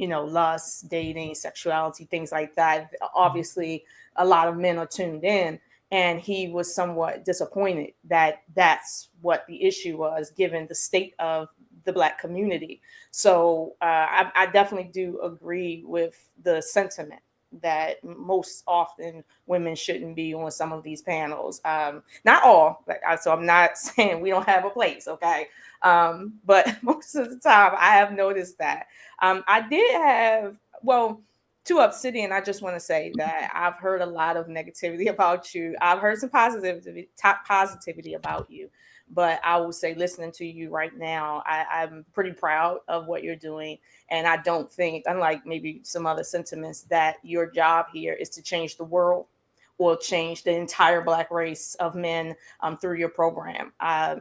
lust, dating, sexuality, things like that. Obviously, a lot of men are tuned in. And he was somewhat disappointed that that's what the issue was, given the state of the Black community. So I definitely do agree with the sentiment that most often women shouldn't be on some of these panels. Not all, so I'm not saying we don't have a place, okay? But most of the time I have noticed that. I did have, to Obsidian, I just want to say that I've heard a lot of negativity about you. I've heard some positivity about you. But I will say, listening to you right now, I'm pretty proud of what you're doing. And I don't think, unlike maybe some other sentiments, that your job here is to change the world or change the entire Black race of men through your program.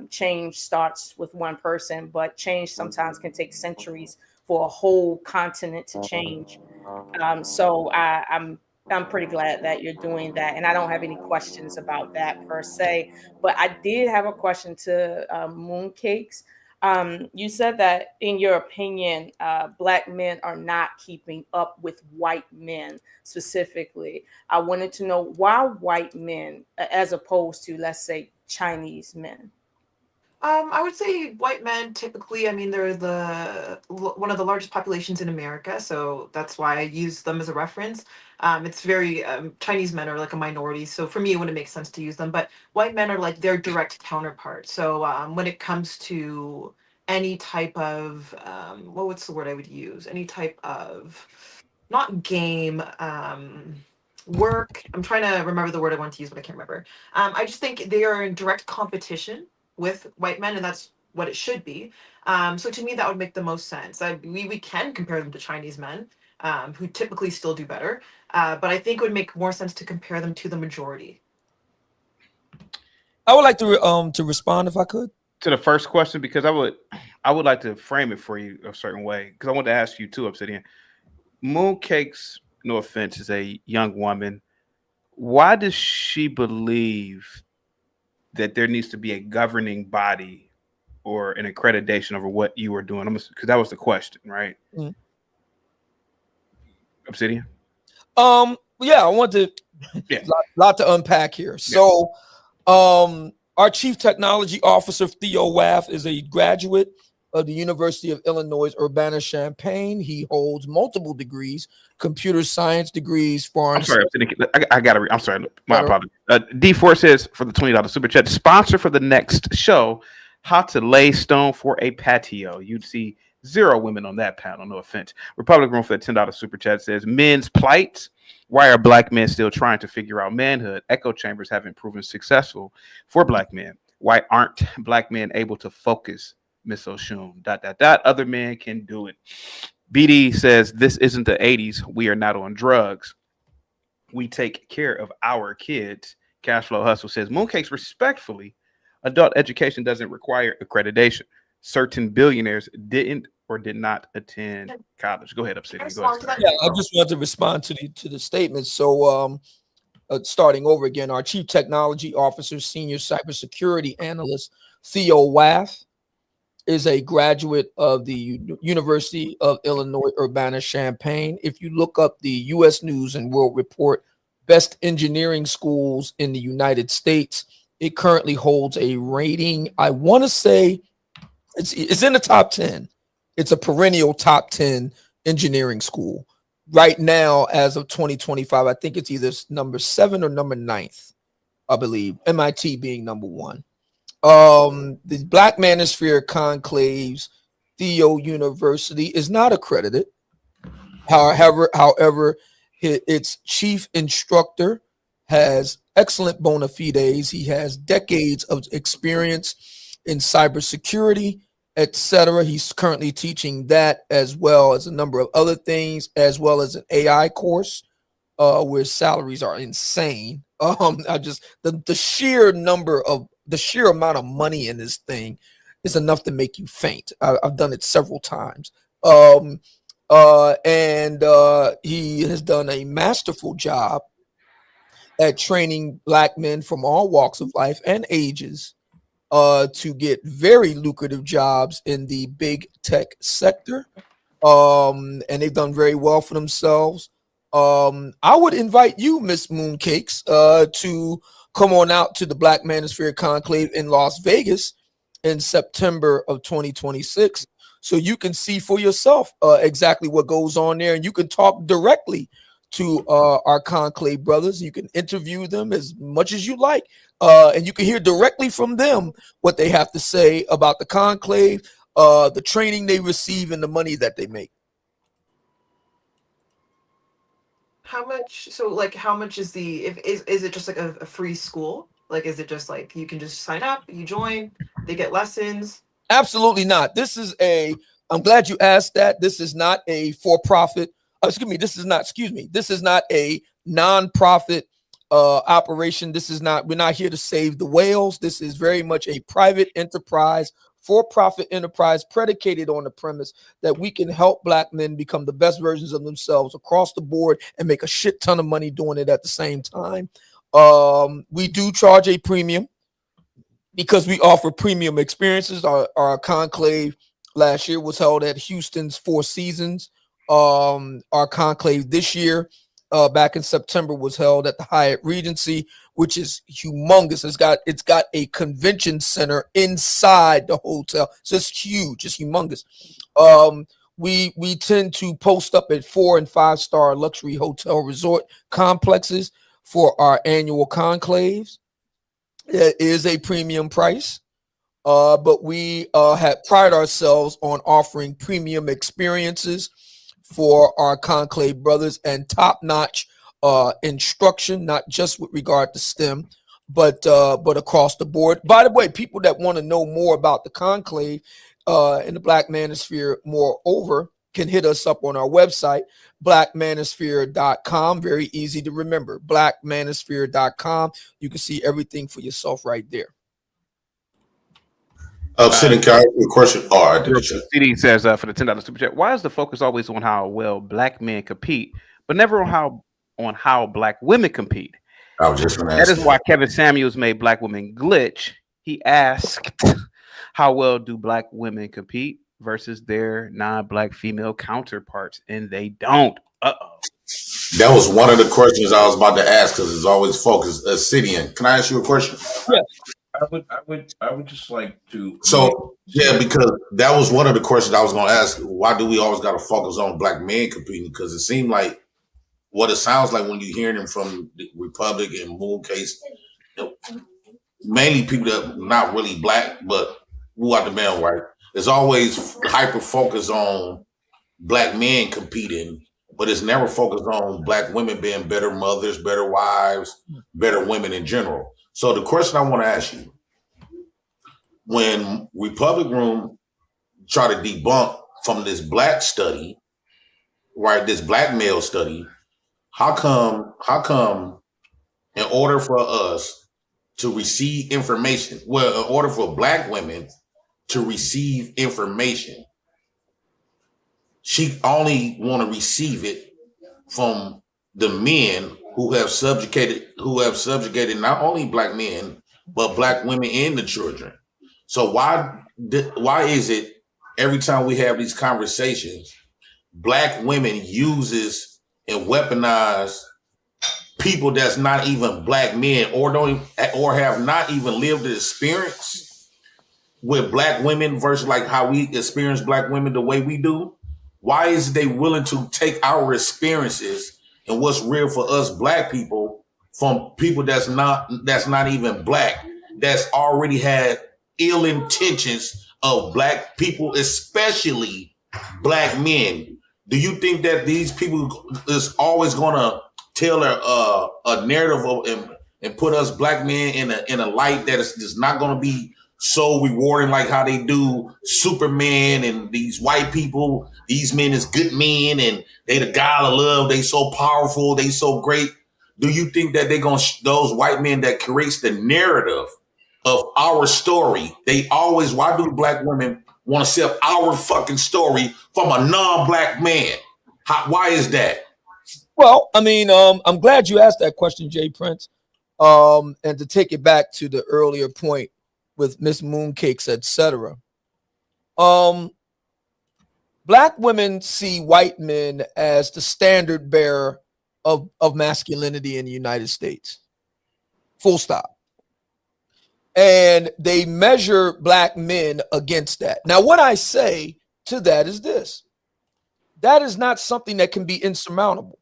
Change starts with one person, but change sometimes can take centuries for a whole continent to change. So I'm I'm pretty glad that you're doing that, and I don't have any questions about that per se. But I did have a question to Mooncakes. You said that, in your opinion, black men are not keeping up with white men specifically. I wanted to know why white men, as opposed to, let's say, Chinese men. I would say white men typically, I mean, they're one of the largest populations in America, so that's why I use them as a reference. It's very Chinese men are like a minority, so for me, it wouldn't make sense to use them. But white men are like their direct counterpart. So when it comes to any type of what's the word I would use? Any type of not game work. I'm trying to remember the word I want to use, but I can't remember. I just think they are in direct competition with white men, and that's what it should be. So to me, that would make the most sense. We can compare them to Chinese men, who typically still do better, but I think it would make more sense to compare them to the majority. I would like to respond if I could to the first question, because I would like to frame it for you a certain way, because I want to ask you too, Obsidian. Mooncakes, no offense, is a young woman. Why does she believe that there needs to be a governing body or an accreditation over what you are doing? Because that was the question, right? Mm. Obsidian? Yeah, I want to lot to unpack here. So our chief technology officer, Theo Waff, is a graduate of the University of Illinois Urbana-Champaign. He holds multiple degrees, computer science degrees, foreign. I'm sorry, I got to. I'm sorry, my apologies. D4 says for the $20 super chat, sponsor for the next show, how to lay stone for a patio. You'd see 0 women on that panel. No offense. Republic Room for the $10 super chat says men's plight. Why are black men still trying to figure out manhood? Echo chambers haven't proven successful for black men. Why aren't black men able to focus? Miss Oshun. ... Other men can do it. BD says this isn't the 80s. We are not on drugs. We take care of our kids. Cashflow Hustle says Mooncakes, respectfully, adult education doesn't require accreditation. Certain billionaires didn't or did not attend college. Go ahead, Obsidian. Go ahead. Yeah, I just want to respond to the statement. So starting over again, our chief technology officer, senior cybersecurity analyst, Theo Waff, is a graduate of the University of Illinois Urbana-Champaign. If you look up the U.S. News and World Report, best engineering schools in the United States, it currently holds a rating. I want to say it's in the top 10. It's a perennial top 10 engineering school. Right now, as of 2025, I think it's either number 7 or number 9th, I believe, MIT being number 1. The Black Manosphere Conclave's Theo University is not accredited. However, its chief instructor has excellent bona fides. He has decades of experience in cybersecurity, etc. He's currently teaching that, as well as a number of other things, as well as an AI course, where salaries are insane. The sheer amount of money in this thing is enough to make you faint. I've done it several times. And he has done a masterful job at training black men from all walks of life and ages to get very lucrative jobs in the big tech sector. And they've done very well for themselves. I would invite you, Miss Mooncakes, to come on out to the Black Manosphere Conclave in Las Vegas in September of 2026, so you can see for yourself exactly what goes on there, and you can talk directly to our conclave brothers. You can interview them as much as you like, and you can hear directly from them what they have to say about the conclave, the training they receive, and the money that they make. How much? So, like, how much is is it just like a free school? Like, is it just like you can just sign up, you join, they get lessons? Absolutely not. I'm glad you asked that. This is not a for-profit. This is not a non-profit operation. We're not here to save the whales. This is very much a private enterprise for-profit enterprise predicated on the premise that we can help Black men become the best versions of themselves across the board and make a shit ton of money doing it at the same time. We do charge a premium because we offer premium experiences. Our conclave last year was held at Houston's Four Seasons. Our conclave this year, back in September, was held at the Hyatt Regency, which is humongous. It's got a convention center inside the hotel, so it's huge. It's humongous. We tend to post up at 4- and 5-star luxury hotel resort complexes for our annual conclaves. It is a premium price, but we pride ourselves on offering premium experiences for our conclave brothers and top-notch instruction, not just with regard to STEM, but across the board. By the way, people that want to know more about the conclave in the Black Manosphere, moreover, can hit us up on our website, blackmanosphere.com. Very easy to remember, blackmanosphere.com. You can see everything for yourself right there. Sitting, can I ask you a question? Oh, I did the chat. CD says for the $10 super chat, why is the focus always on how well Black men compete, but never on how Black women compete? I was just going to ask. That is why Kevin Samuels made Black women glitch. He asked, how well do Black women compete versus their non-Black female counterparts, and they don't. That was one of the questions I was about to ask, because it's always focused. Sidian, can I ask you a question? Yeah. I would just like to. So yeah, because that was one of the questions I was going to ask. Why do we always got to focus on Black men competing? Because it seemed like what it sounds like when you're hearing them from the Republic and Moon case, mainly people that are not really Black, but who are the man, right? There's always hyper focus on Black men competing, but it's never focused on Black women being better mothers, better wives, better women in general. So the question I want to ask you, when Republic Room try to debunk from this Black study, right, this Black male study, how come in order for us to receive information, well, in order for Black women to receive information, she only want to receive it from the men who have subjugated not only Black men, but Black women and the children. So why is it every time we have these conversations, Black women uses and weaponize people that's not even Black men or have not even lived the experience with Black women versus like how we experience Black women the way we do? Why is they willing to take our experiences and what's real for us Black people from people that's not even Black, that's already had ill intentions of Black people, especially Black men? Do you think that these people is always gonna tell a narrative of, and put us Black men in a light that is just not gonna be so rewarding like how they do Superman and these white people? These men is good men and they the God of love. They so powerful. They so great. Do you think that they're going to, those white men that creates the narrative of our story, why do Black women want to sell our fucking story from a non-Black man? Why is that? Well, I mean, I'm glad you asked that question, Jay Prince. And to take it back to the earlier point with Miss Mooncakes, etc. Black women see white men as the standard bearer of masculinity in the United States. Full stop. And they measure Black men against that. Now, what I say to that is this. That is not something that can be insurmountable.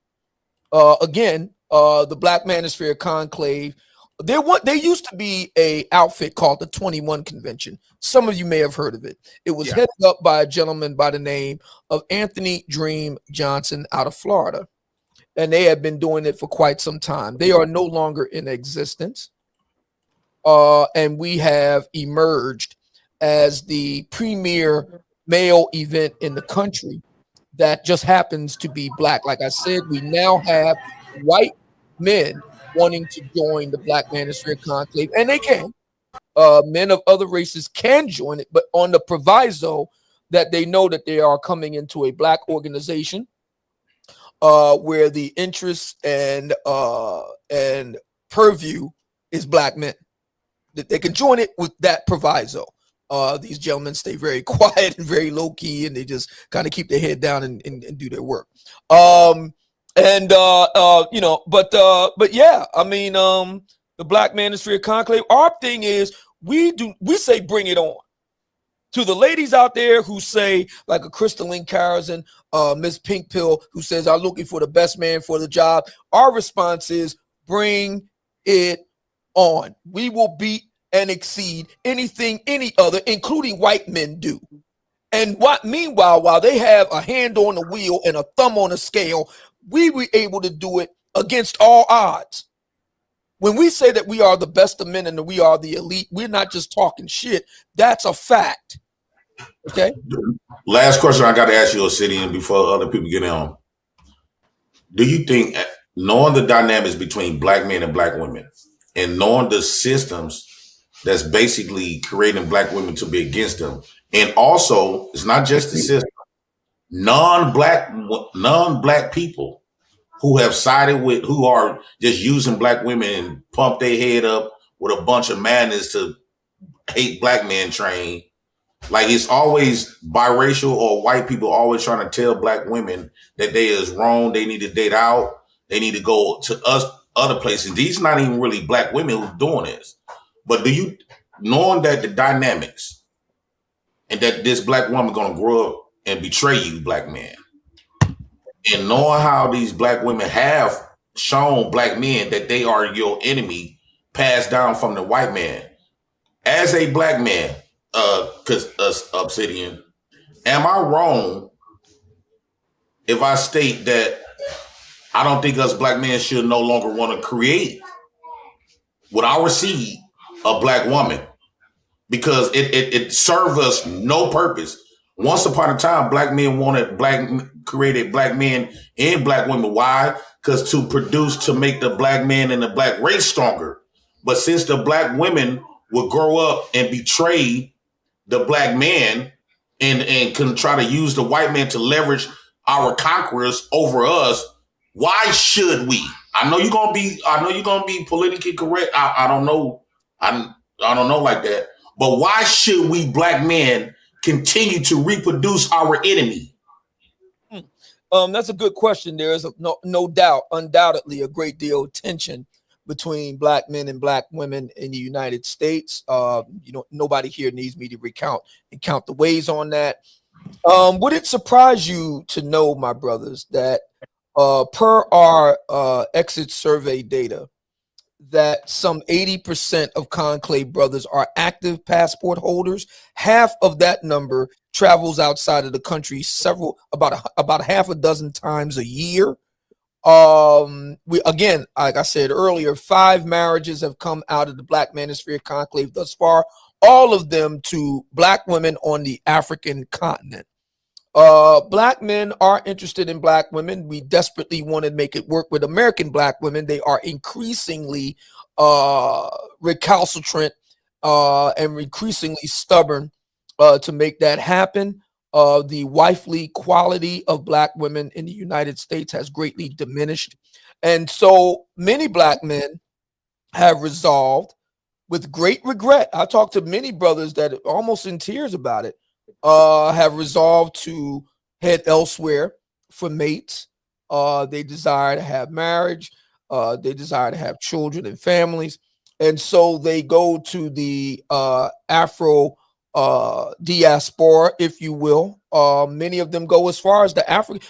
Again, the Black Manosphere Conclave, there used to be a outfit called the 21 Convention. Some of you may have heard of it. It was headed up by a gentleman by the name of Anthony Dream Johnson out of Florida. And they have been doing it for quite some time. They are no longer in existence. And we have emerged as the premier male event in the country that just happens to be Black. Like I said, we now have white men wanting to join the Black Manosphere Conclave, and they can. Men of other races can join it, but on the proviso that they know that they are coming into a black organization where the interest and purview is black men. That they can join it with that proviso. These gentlemen stay very quiet and very low key, and they just kind of keep their head down and do their work. But yeah, I mean, the Black Manosphere Conclave. Our thing is we say bring it on. To the ladies out there who say, like a Crystalline Carrison, Miss Pink Pill, who says, I'm looking for the best man for the job. Our response is bring it on. We will beat and exceed anything any other, including white men, do. And meanwhile, while they have a hand on the wheel and a thumb on the scale, we were able to do it against all odds. When we say that we are the best of men and that we are the elite, we're not just talking shit. That's a fact. Okay. Last question I got to ask you, Obsidian, before other people get on. Do you think, knowing the dynamics between black men and black women, and knowing the systems that's basically creating black women to be against them, and also it's not just the system, non-black people who have sided with, who are just using black women and pump their head up with a bunch of madness to hate black men train. Like, it's always biracial or white people always trying to tell black women that they is wrong. They need to date out. They need to go to other places. These not even really black women who's doing this. But do you, knowing that the dynamics and that this black woman gonna grow up and betray you, black man, and knowing how these black women have shown black men that they are your enemy, passed down from the white man, as a black man, because Obsidian, am I wrong if I state that I don't think us black men should no longer want to create with our seed a black woman, because it served us no purpose. Once upon a time, black men created black men and black women. Why? Because to make the black man and the black race stronger. But since the black women would grow up and betray the black man and can try to use the white man to leverage our conquerors over us, why should we? I know you're gonna be politically correct. I don't know. I don't know like that. But why should we black men continue to reproduce our enemy? That's a good question. There is no doubt, undoubtedly, a great deal of tension between black men and black women in the United States. Nobody here needs me to recount and count the ways on that. Would it surprise you to know, my brothers, that per our exit survey data, that some 80% of Conclave brothers are active passport holders? Half of that number travels outside of the country about half a dozen times a year. We, again, like I said earlier, 5 marriages have come out of the Black Manosphere Conclave thus far, all of them to black women on the African continent. Black men are interested in black women. We desperately want to make it work with American black women. They are increasingly recalcitrant and increasingly stubborn to make that happen. The wifely quality of black women in the United States has greatly diminished. And so many black men have resolved, with great regret, I talked to many brothers that are almost in tears about it, have resolved to head elsewhere for mates. They desire to have marriage. They desire to have children and families. And so they go to the Afro diaspora, if you will. Many of them go as far as the Africa.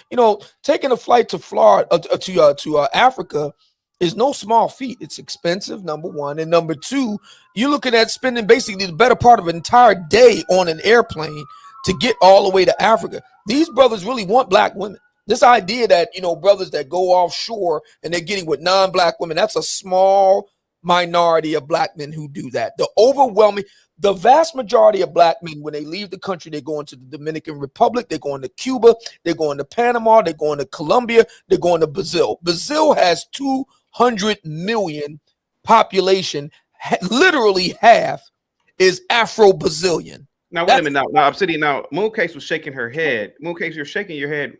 Taking a flight to Florida to Africa is no small feat. It's expensive, number one, and number two, you're looking at spending basically the better part of an entire day on an airplane to get all the way to Africa. These brothers really want black women. This idea that brothers that go offshore and they're getting with non-black women, that's a small minority of black men who do that. The vast majority of black men, when they leave the country, they go into the Dominican Republic, they're going to Cuba, they're going to Panama, they're going to Colombia, they're going to Brazil. Brazil has 200 million population, literally half is Afro-Brazilian. Now wait a minute. Now Obsidian. Now Mooncase was shaking her head. Mooncase, you're shaking your head.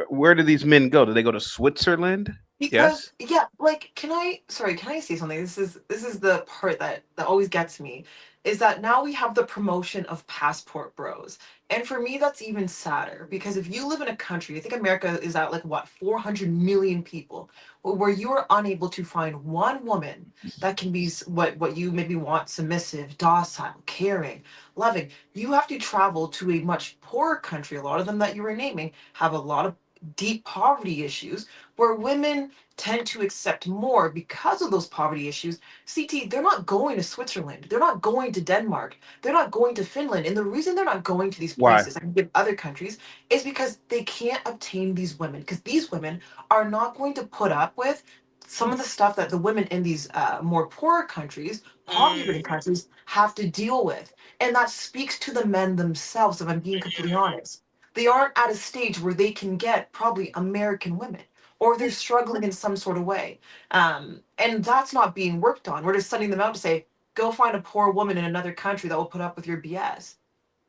Where do these men go? Do they go to Switzerland? Because Yes. yeah, like can I say something? This is the part that always gets me, is that now we have the promotion of passport bros. And for me that's even sadder because if you live in a country, I think America is at like what, 400 million people, where you are unable to find one woman that can be what you maybe want, submissive, docile, caring, loving. You have to travel to a much poorer country. A lot of them that you were naming have a lot of deep poverty issues where women tend to accept more because of those poverty issues. CT, they're not going to Switzerland. They're not going to Denmark. They're not going to Finland. And the reason they're not going to these Why? places, I can give other countries, is because they can't obtain these women. Because these women are not going to put up with some of the stuff that the women in these more poorer countries, poverty-ridden countries, have to deal with. And that speaks to the men themselves, if I'm being completely honest. They aren't at a stage where they can get probably American women, or they're struggling in some sort of way. And that's not being worked on. We're just sending them out to say, go find a poor woman in another country that will put up with your BS.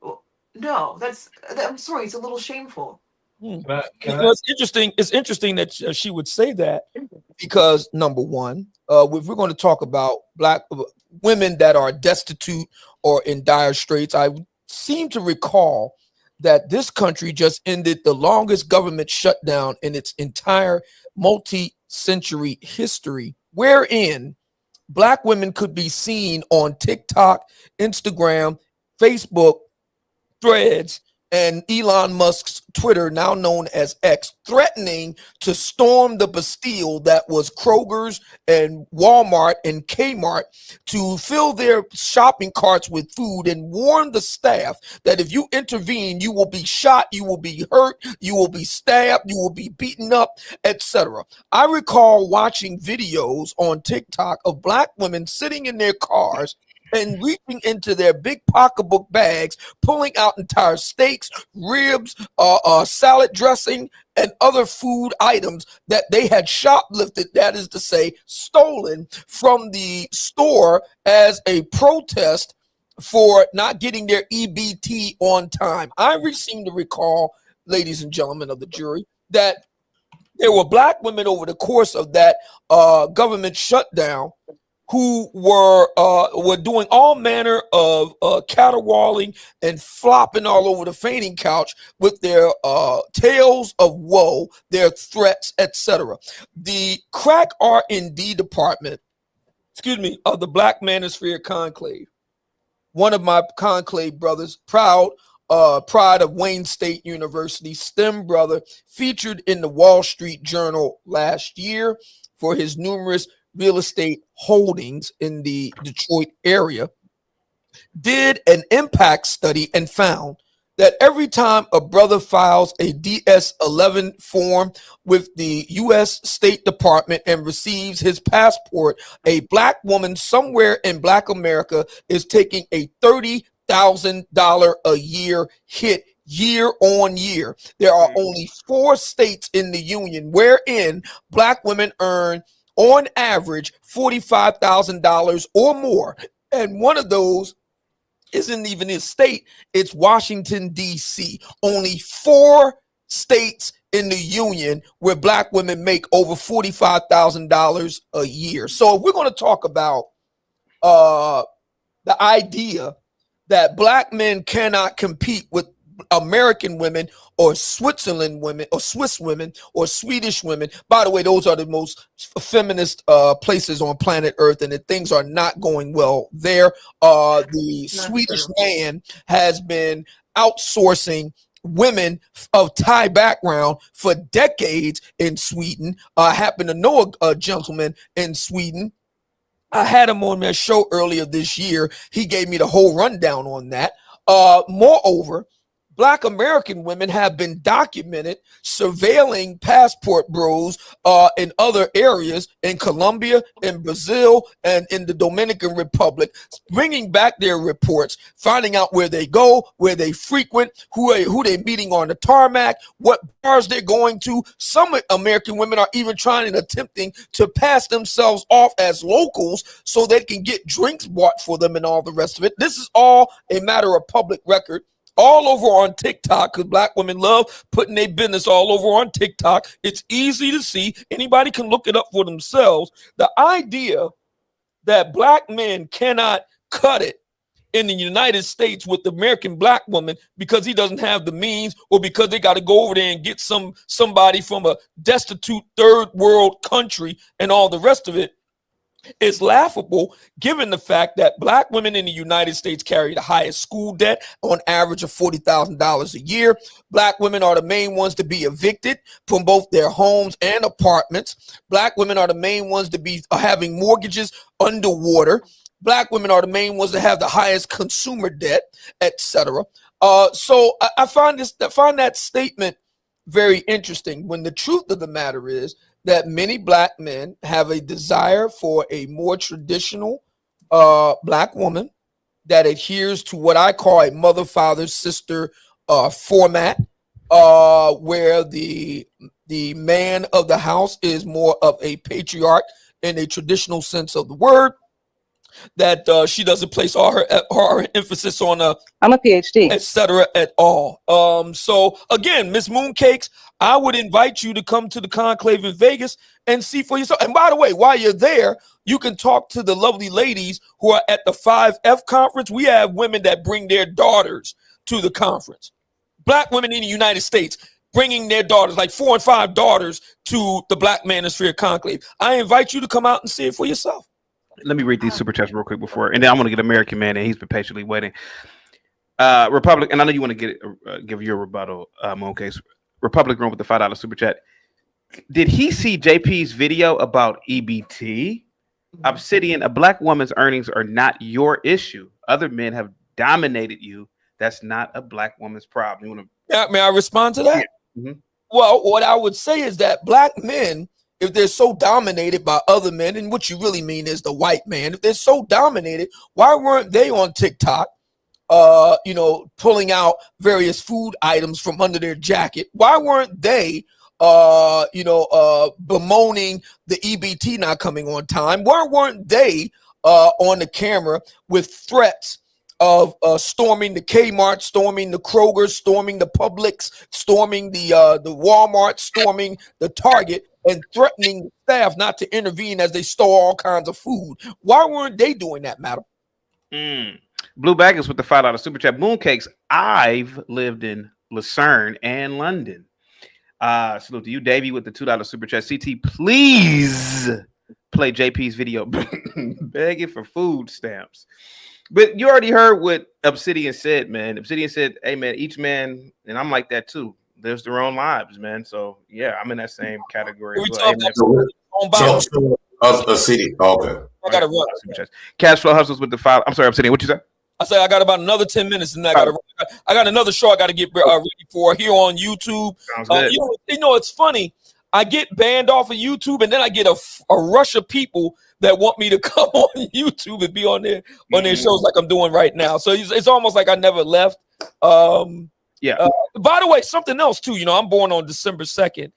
Well, no, I'm sorry, it's a little shameful. It's interesting. It's interesting that she would say that because number one, if we're going to talk about black women that are destitute or in dire straits, I seem to recall that this country just ended the longest government shutdown in its entire multi-century history, wherein black women could be seen on TikTok, Instagram, Facebook, Threads, and Elon Musk's Twitter, now known as X, threatening to storm the Bastille that was Kroger's and Walmart and Kmart to fill their shopping carts with food and warn the staff that if you intervene, you will be shot, you will be hurt, you will be stabbed, you will be beaten up, etc. I recall watching videos on TikTok of black women sitting in their cars and reaching into their big pocketbook bags, pulling out entire steaks, ribs, salad dressing, and other food items that they had shoplifted, that is to say, stolen from the store as a protest for not getting their EBT on time. I seem to recall, ladies and gentlemen of the jury, that there were black women over the course of that government shutdown who were doing all manner of caterwauling and flopping all over the fainting couch with their tales of woe, their threats, etc. The crack R&D department, of the Black Manosphere Conclave, one of my conclave brothers, pride of Wayne State University, STEM brother, featured in the Wall Street Journal last year for his numerous real estate holdings in the Detroit area, did an impact study and found that every time a brother files a DS-11 form with the U.S. State Department and receives his passport, a black woman somewhere in Black America is taking a $30,000 a year hit year on year. There are only 4 states in the union wherein black women earn on average $45,000 or more, and one of those isn't even his state. It's Washington, D.C. Only 4 states in the union where black women make over $45,000 a year. So if we're going to talk about the idea that black men cannot compete with American women or Switzerland women or Swiss women or Swedish women. By the way, those are the most feminist places on planet Earth, and things are not going well there. The Swedish man has been outsourcing women of Thai background for decades in Sweden. I happen to know a gentleman in Sweden. I had him on my show earlier this year. He gave me the whole rundown on that. Moreover, Black American women have been documented surveilling passport bros in other areas in Colombia, in Brazil, and in the Dominican Republic, bringing back their reports, finding out where they go, where they frequent, who they're meeting on the tarmac, what bars they're going to. Some American women are even trying and attempting to pass themselves off as locals so they can get drinks bought for them and all the rest of it. This is all a matter of public record. All over on TikTok, because Black women love putting their business all over on TikTok. It's easy to see. Anybody can look it up for themselves. The idea that Black men cannot cut it in the United States with the American Black woman because he doesn't have the means, or because they got to go over there and get somebody from a destitute third world country and all the rest of it, is laughable, given the fact that Black women in the United States carry the highest school debt, on average of $40,000 a year. Black women are the main ones to be evicted from both their homes and apartments. Black women are the main ones to be having mortgages underwater. Black women are the main ones that have the highest consumer debt, etc. So I find that statement very interesting, when the truth of the matter is that many Black men have a desire for a more traditional Black woman that adheres to what I call a mother, father, sister format, where the man of the house is more of a patriarch in a traditional sense of the word, that she doesn't place all her emphasis on I'm a PhD, etc. at all. So again, Miss Mooncakes, I would invite you to come to the conclave in Vegas and see for yourself. And by the way, while you're there, you can talk to the lovely ladies who are at the 5F conference. We have women that bring their daughters to the conference. Black women in the United States bringing their daughters, like 4 and 5 daughters, to the Black Manosphere conclave. I invite you to come out and see it for yourself. Let me read these super chats real quick before, and then I'm going to get American Man, and he's been patiently waiting. Republic, and I know you want to give your rebuttal, Mooncase. Republic Room with the $5 super chat. Did he see JP's video about EBT? Obsidian, a Black woman's earnings are not your issue. Other men have dominated you. That's not a Black woman's problem. You want to? May I respond to that? Yeah. Mm-hmm. Well, what I would say is that Black men, if they're so dominated by other men, and what you really mean is the white man, if they're so dominated, why weren't they on TikTok, pulling out various food items from under their jacket? Why weren't they, bemoaning the EBT not coming on time? Why weren't they on the camera with threats of storming the Kmart, storming the Kroger, storming the Publix, storming the Walmart, storming the Target, and threatening the staff not to intervene as they stole all kinds of food? Why weren't they doing that, madam? Blue Baggers with the $5 super chat. Mooncakes, I've lived in Lucerne and London. Salute to you, Davey, with the $2 super chat. CT, please play JP's video begging for food stamps. But you already heard what Obsidian said, man. Obsidian said, hey, man, each man, and I'm like that too, lives their own lives, man. So, yeah, I'm in that same category. Well. Obsidian, okay. I got to run. Cash Flow Hustles with the $5. I'm sorry, Obsidian, what you said? I said I got about another 10 minutes, and I got another show I got to get ready for here on YouTube. Sounds good. It's funny. I get banned off of YouTube, and then I get a rush of people that want me to come on YouTube and be on their shows like I'm doing right now. So it's almost like I never left. By the way, something else too. I'm born on December 2nd.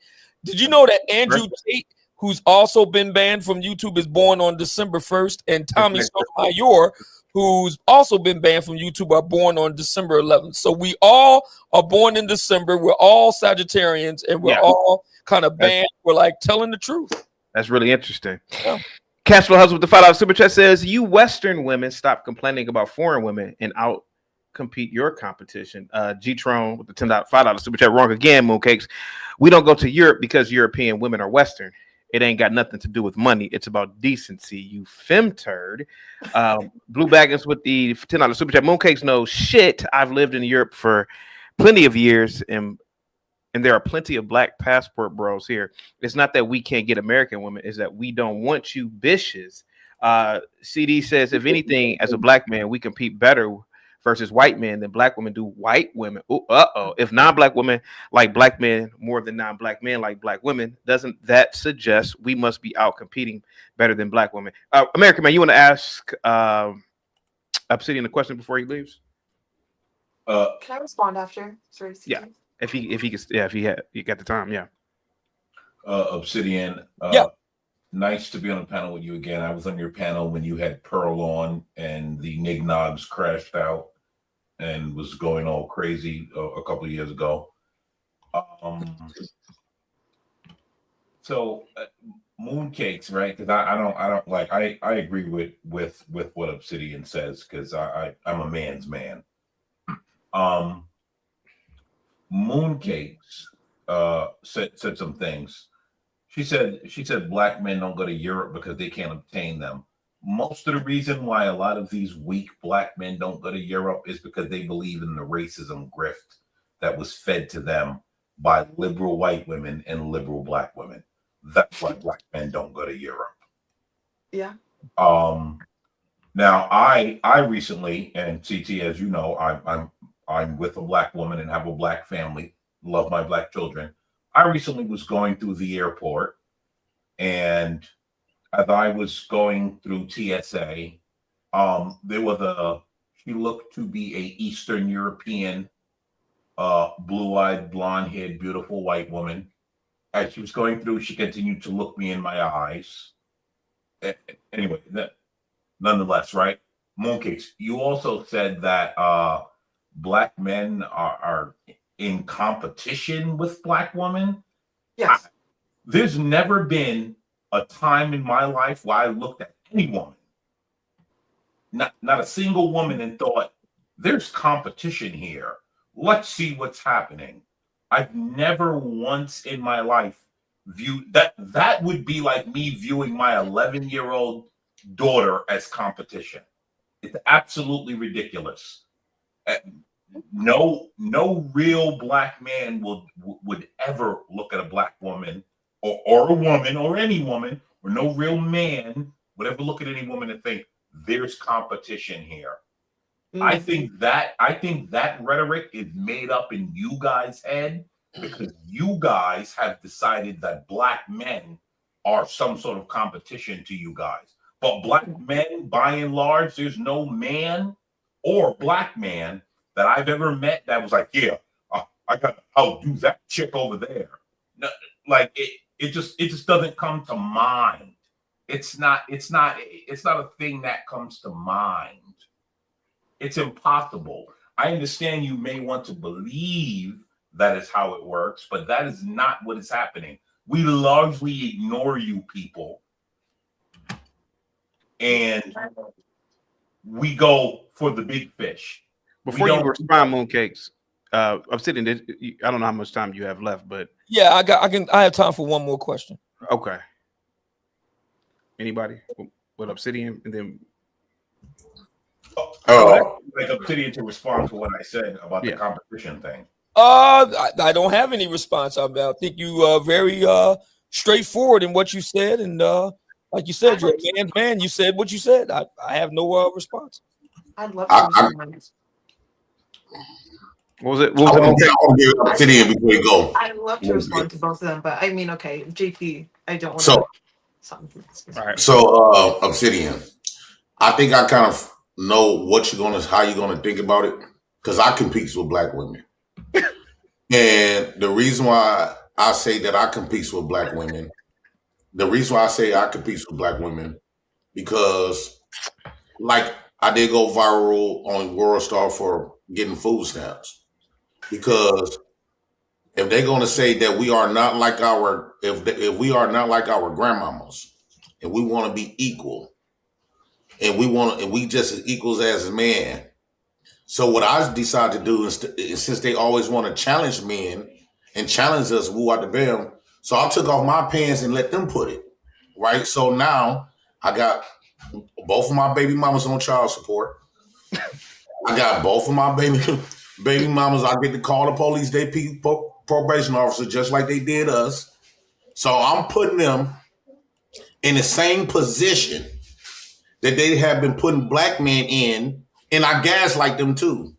Did you know that Andrew Tate, who's also been banned from YouTube, is born on December 1st, and Tommy Sotomayor, who's also been banned from YouTube, are born on December 11th. So we all are born in December. We're all Sagittarians, and we're all kind of banned. We're like telling the truth. That's really interesting. Yeah. Cash Flow Hustle with the $5 super chat says, you Western women stop complaining about foreign women and out compete your competition. G-Tron with the $5 super chat. Wrong again, Mooncakes. We don't go to Europe because European women are Western. It ain't got nothing to do with money. It's about decency, you femturd. Blue Baggins with the $10 super chat. Mooncakes knows shit. I've lived in Europe for plenty of years, and there are plenty of Black passport bros here. It's not that we can't get American women. It's that we don't want you bitches. CD says, if anything, as a Black man, we compete better versus white men, then black women do white women. If non-black women like black men more than non-black men like black women, doesn't that suggest we must be out competing better than black women? American man, you want to ask Obsidian a question before he leaves? Can I respond after? Sorry, CT. Yeah, if he got the time, yeah. Obsidian, Yeah. Nice to be on a panel with you again. I was on your panel when you had Pearl on and the Nignogs crashed out and was going all crazy a couple of years ago. So mooncakes, right? Because I don't like. I agree with what Obsidian says because I'm a man's man. Mooncakes said some things. She said black men don't go to Europe because they can't obtain them. Most of the reason why a lot of these weak black men don't go to Europe is because they believe in the racism grift that was fed to them by liberal white women and liberal black women. That's why black men don't go to Europe. Yeah. Now I recently, and CT, as you know, I'm with a black woman and have a black family, love my black children. I recently was going through the airport, and as I was going through TSA, there was she looked to be a Eastern European, blue-eyed, blonde-haired, beautiful white woman. As she was going through, she continued to look me in my eyes. Anyway, nonetheless, right? Mooncakes, you also said that black men are in competition with black women. Yes. There's never been a time in my life where I looked at any woman, not a single woman, and thought, there's competition here. Let's see what's happening. I've never once in my life viewed that. That would be like me viewing my 11-year-old daughter as competition. It's absolutely ridiculous. No real black man would ever look at a black woman or a woman or any woman, or no real man would ever look at any woman and think there's competition here. I think that rhetoric is made up in you guys' head because you guys have decided that black men are some sort of competition to you guys. But black men, by and large, there's no man or black man that I've ever met that was like, yeah, I got to outdo that chick over there. No, like it just doesn't come to mind. It's not a thing that comes to mind. It's impossible. I understand you may want to believe that is how it works, but that is not what is happening. We largely ignore you people, and we go for the big fish. Before you respond, mooncakes, I'm sitting there. I don't know how much time you have left, but yeah, I have time for one more question. Okay. Anybody with Obsidian, and then like Obsidian to respond to what I said about the competition thing. I don't have any response. I think you are very straightforward in what you said, and like you said, you're a man's man. You said what you said. I have no response. I'd love to respond. What was it? What was it? Obsidian before you go. I'd love to respond to both of them, but I mean, okay, JP, I don't want to. All right. So, Obsidian, I think I kind of know how you're gonna think about it, because I compete with black women, and the reason why I say that I compete with black women, because like I did go viral on World Star for getting food stamps, because if they're gonna say that we are not like if we are not like our grandmamas, and we want to be equal, and we just as equals as a man. So what I decided to do is, since they always want to challenge men and challenge us, woo out the bam, so I took off my pants and let them put it, right? So now I got both of my baby mamas on child support. I got both of my baby mamas. I get to call the police, they probation officer, just like they did us. So I'm putting them in the same position that they have been putting black men in and I gaslight them too.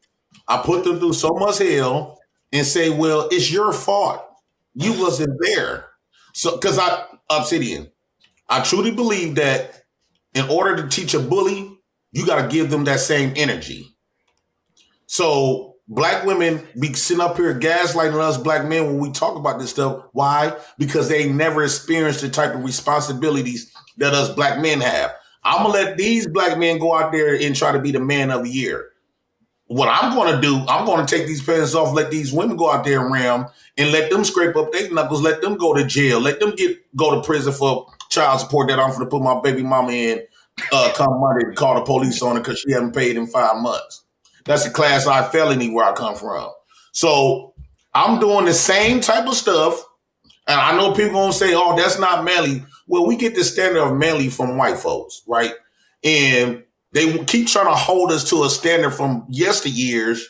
I put them through so much hell and say, well, it's your fault. You wasn't there. So, because Obsidian, I truly believe that in order to teach a bully, you got to give them that same energy. So black women be sitting up here gaslighting us black men when we talk about this stuff. Why? Because they never experienced the type of responsibilities that us black men have. I'm going to let these black men go out there and try to be the man of the year. What I'm going to do, I'm going to take these pants off, let these women go out there and ram, and let them scrape up their knuckles, let them go to jail, let them go to prison for child support that I'm going to put my baby mama in come Monday to call the police on her because she haven't paid in 5 months. That's a class I felony where I come from. So I'm doing the same type of stuff, and I know people going to say, oh, that's not manly. Well, we get the standard of manly from white folks, right? And they keep trying to hold us to a standard from yesteryears,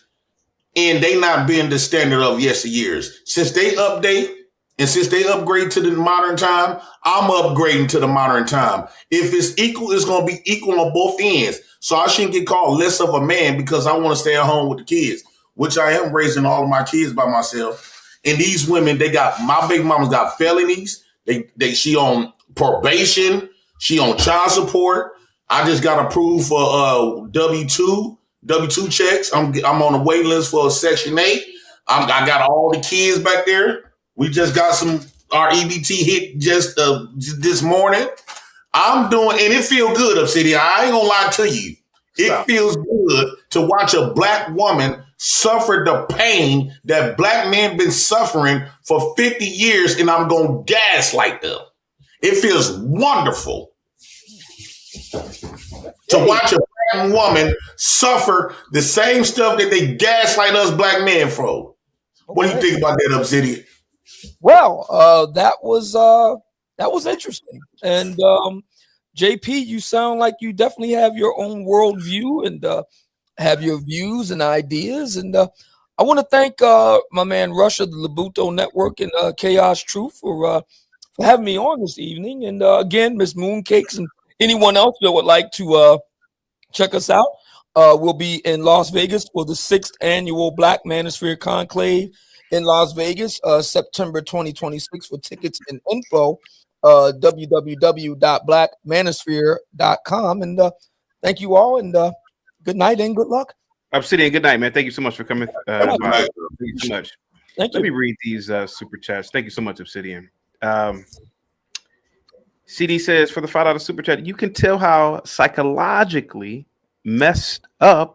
and they not being the standard of yesteryears. Since they update and since they upgrade to the modern time, I'm upgrading to the modern time. If it's equal, it's going to be equal on both ends. So I shouldn't get called less of a man because I want to stay at home with the kids, which I am raising all of my kids by myself. And these women, my baby mama's got felonies. She on probation. She on child support. I just got approved for W-2 checks. I'm on the wait list for Section 8. I got all the kids back there. We just got our EBT hit just this morning. I'm doing, and it feels good, Obsidian. I ain't gonna lie to you. It feels good to watch a black woman suffer the pain that black men been suffering for 50 years, and I'm gonna gaslight them. It feels wonderful to watch a black woman suffer the same stuff that they gaslight us black men for. What do you think about that, Obsidian? Well, that was interesting. And JP, you sound like you definitely have your own worldview and have your views and ideas. And I want to thank my man Rush of the Labuto Network and Chaos Truth for having me on this evening. And again, Miss Mooncakes and anyone else that would like to check us out, we'll be in Las Vegas for the 6th annual Black Manosphere Conclave in Las Vegas, September 2026. For tickets and info, www.blackmanosphere.com. And thank you all, and good night and good luck. Obsidian, good night, man. Thank you so much for coming. Thank you so much. Thank you. Let me read these super chats. Thank you so much, Obsidian. CD says, for the $5 super chat, you can tell how psychologically messed up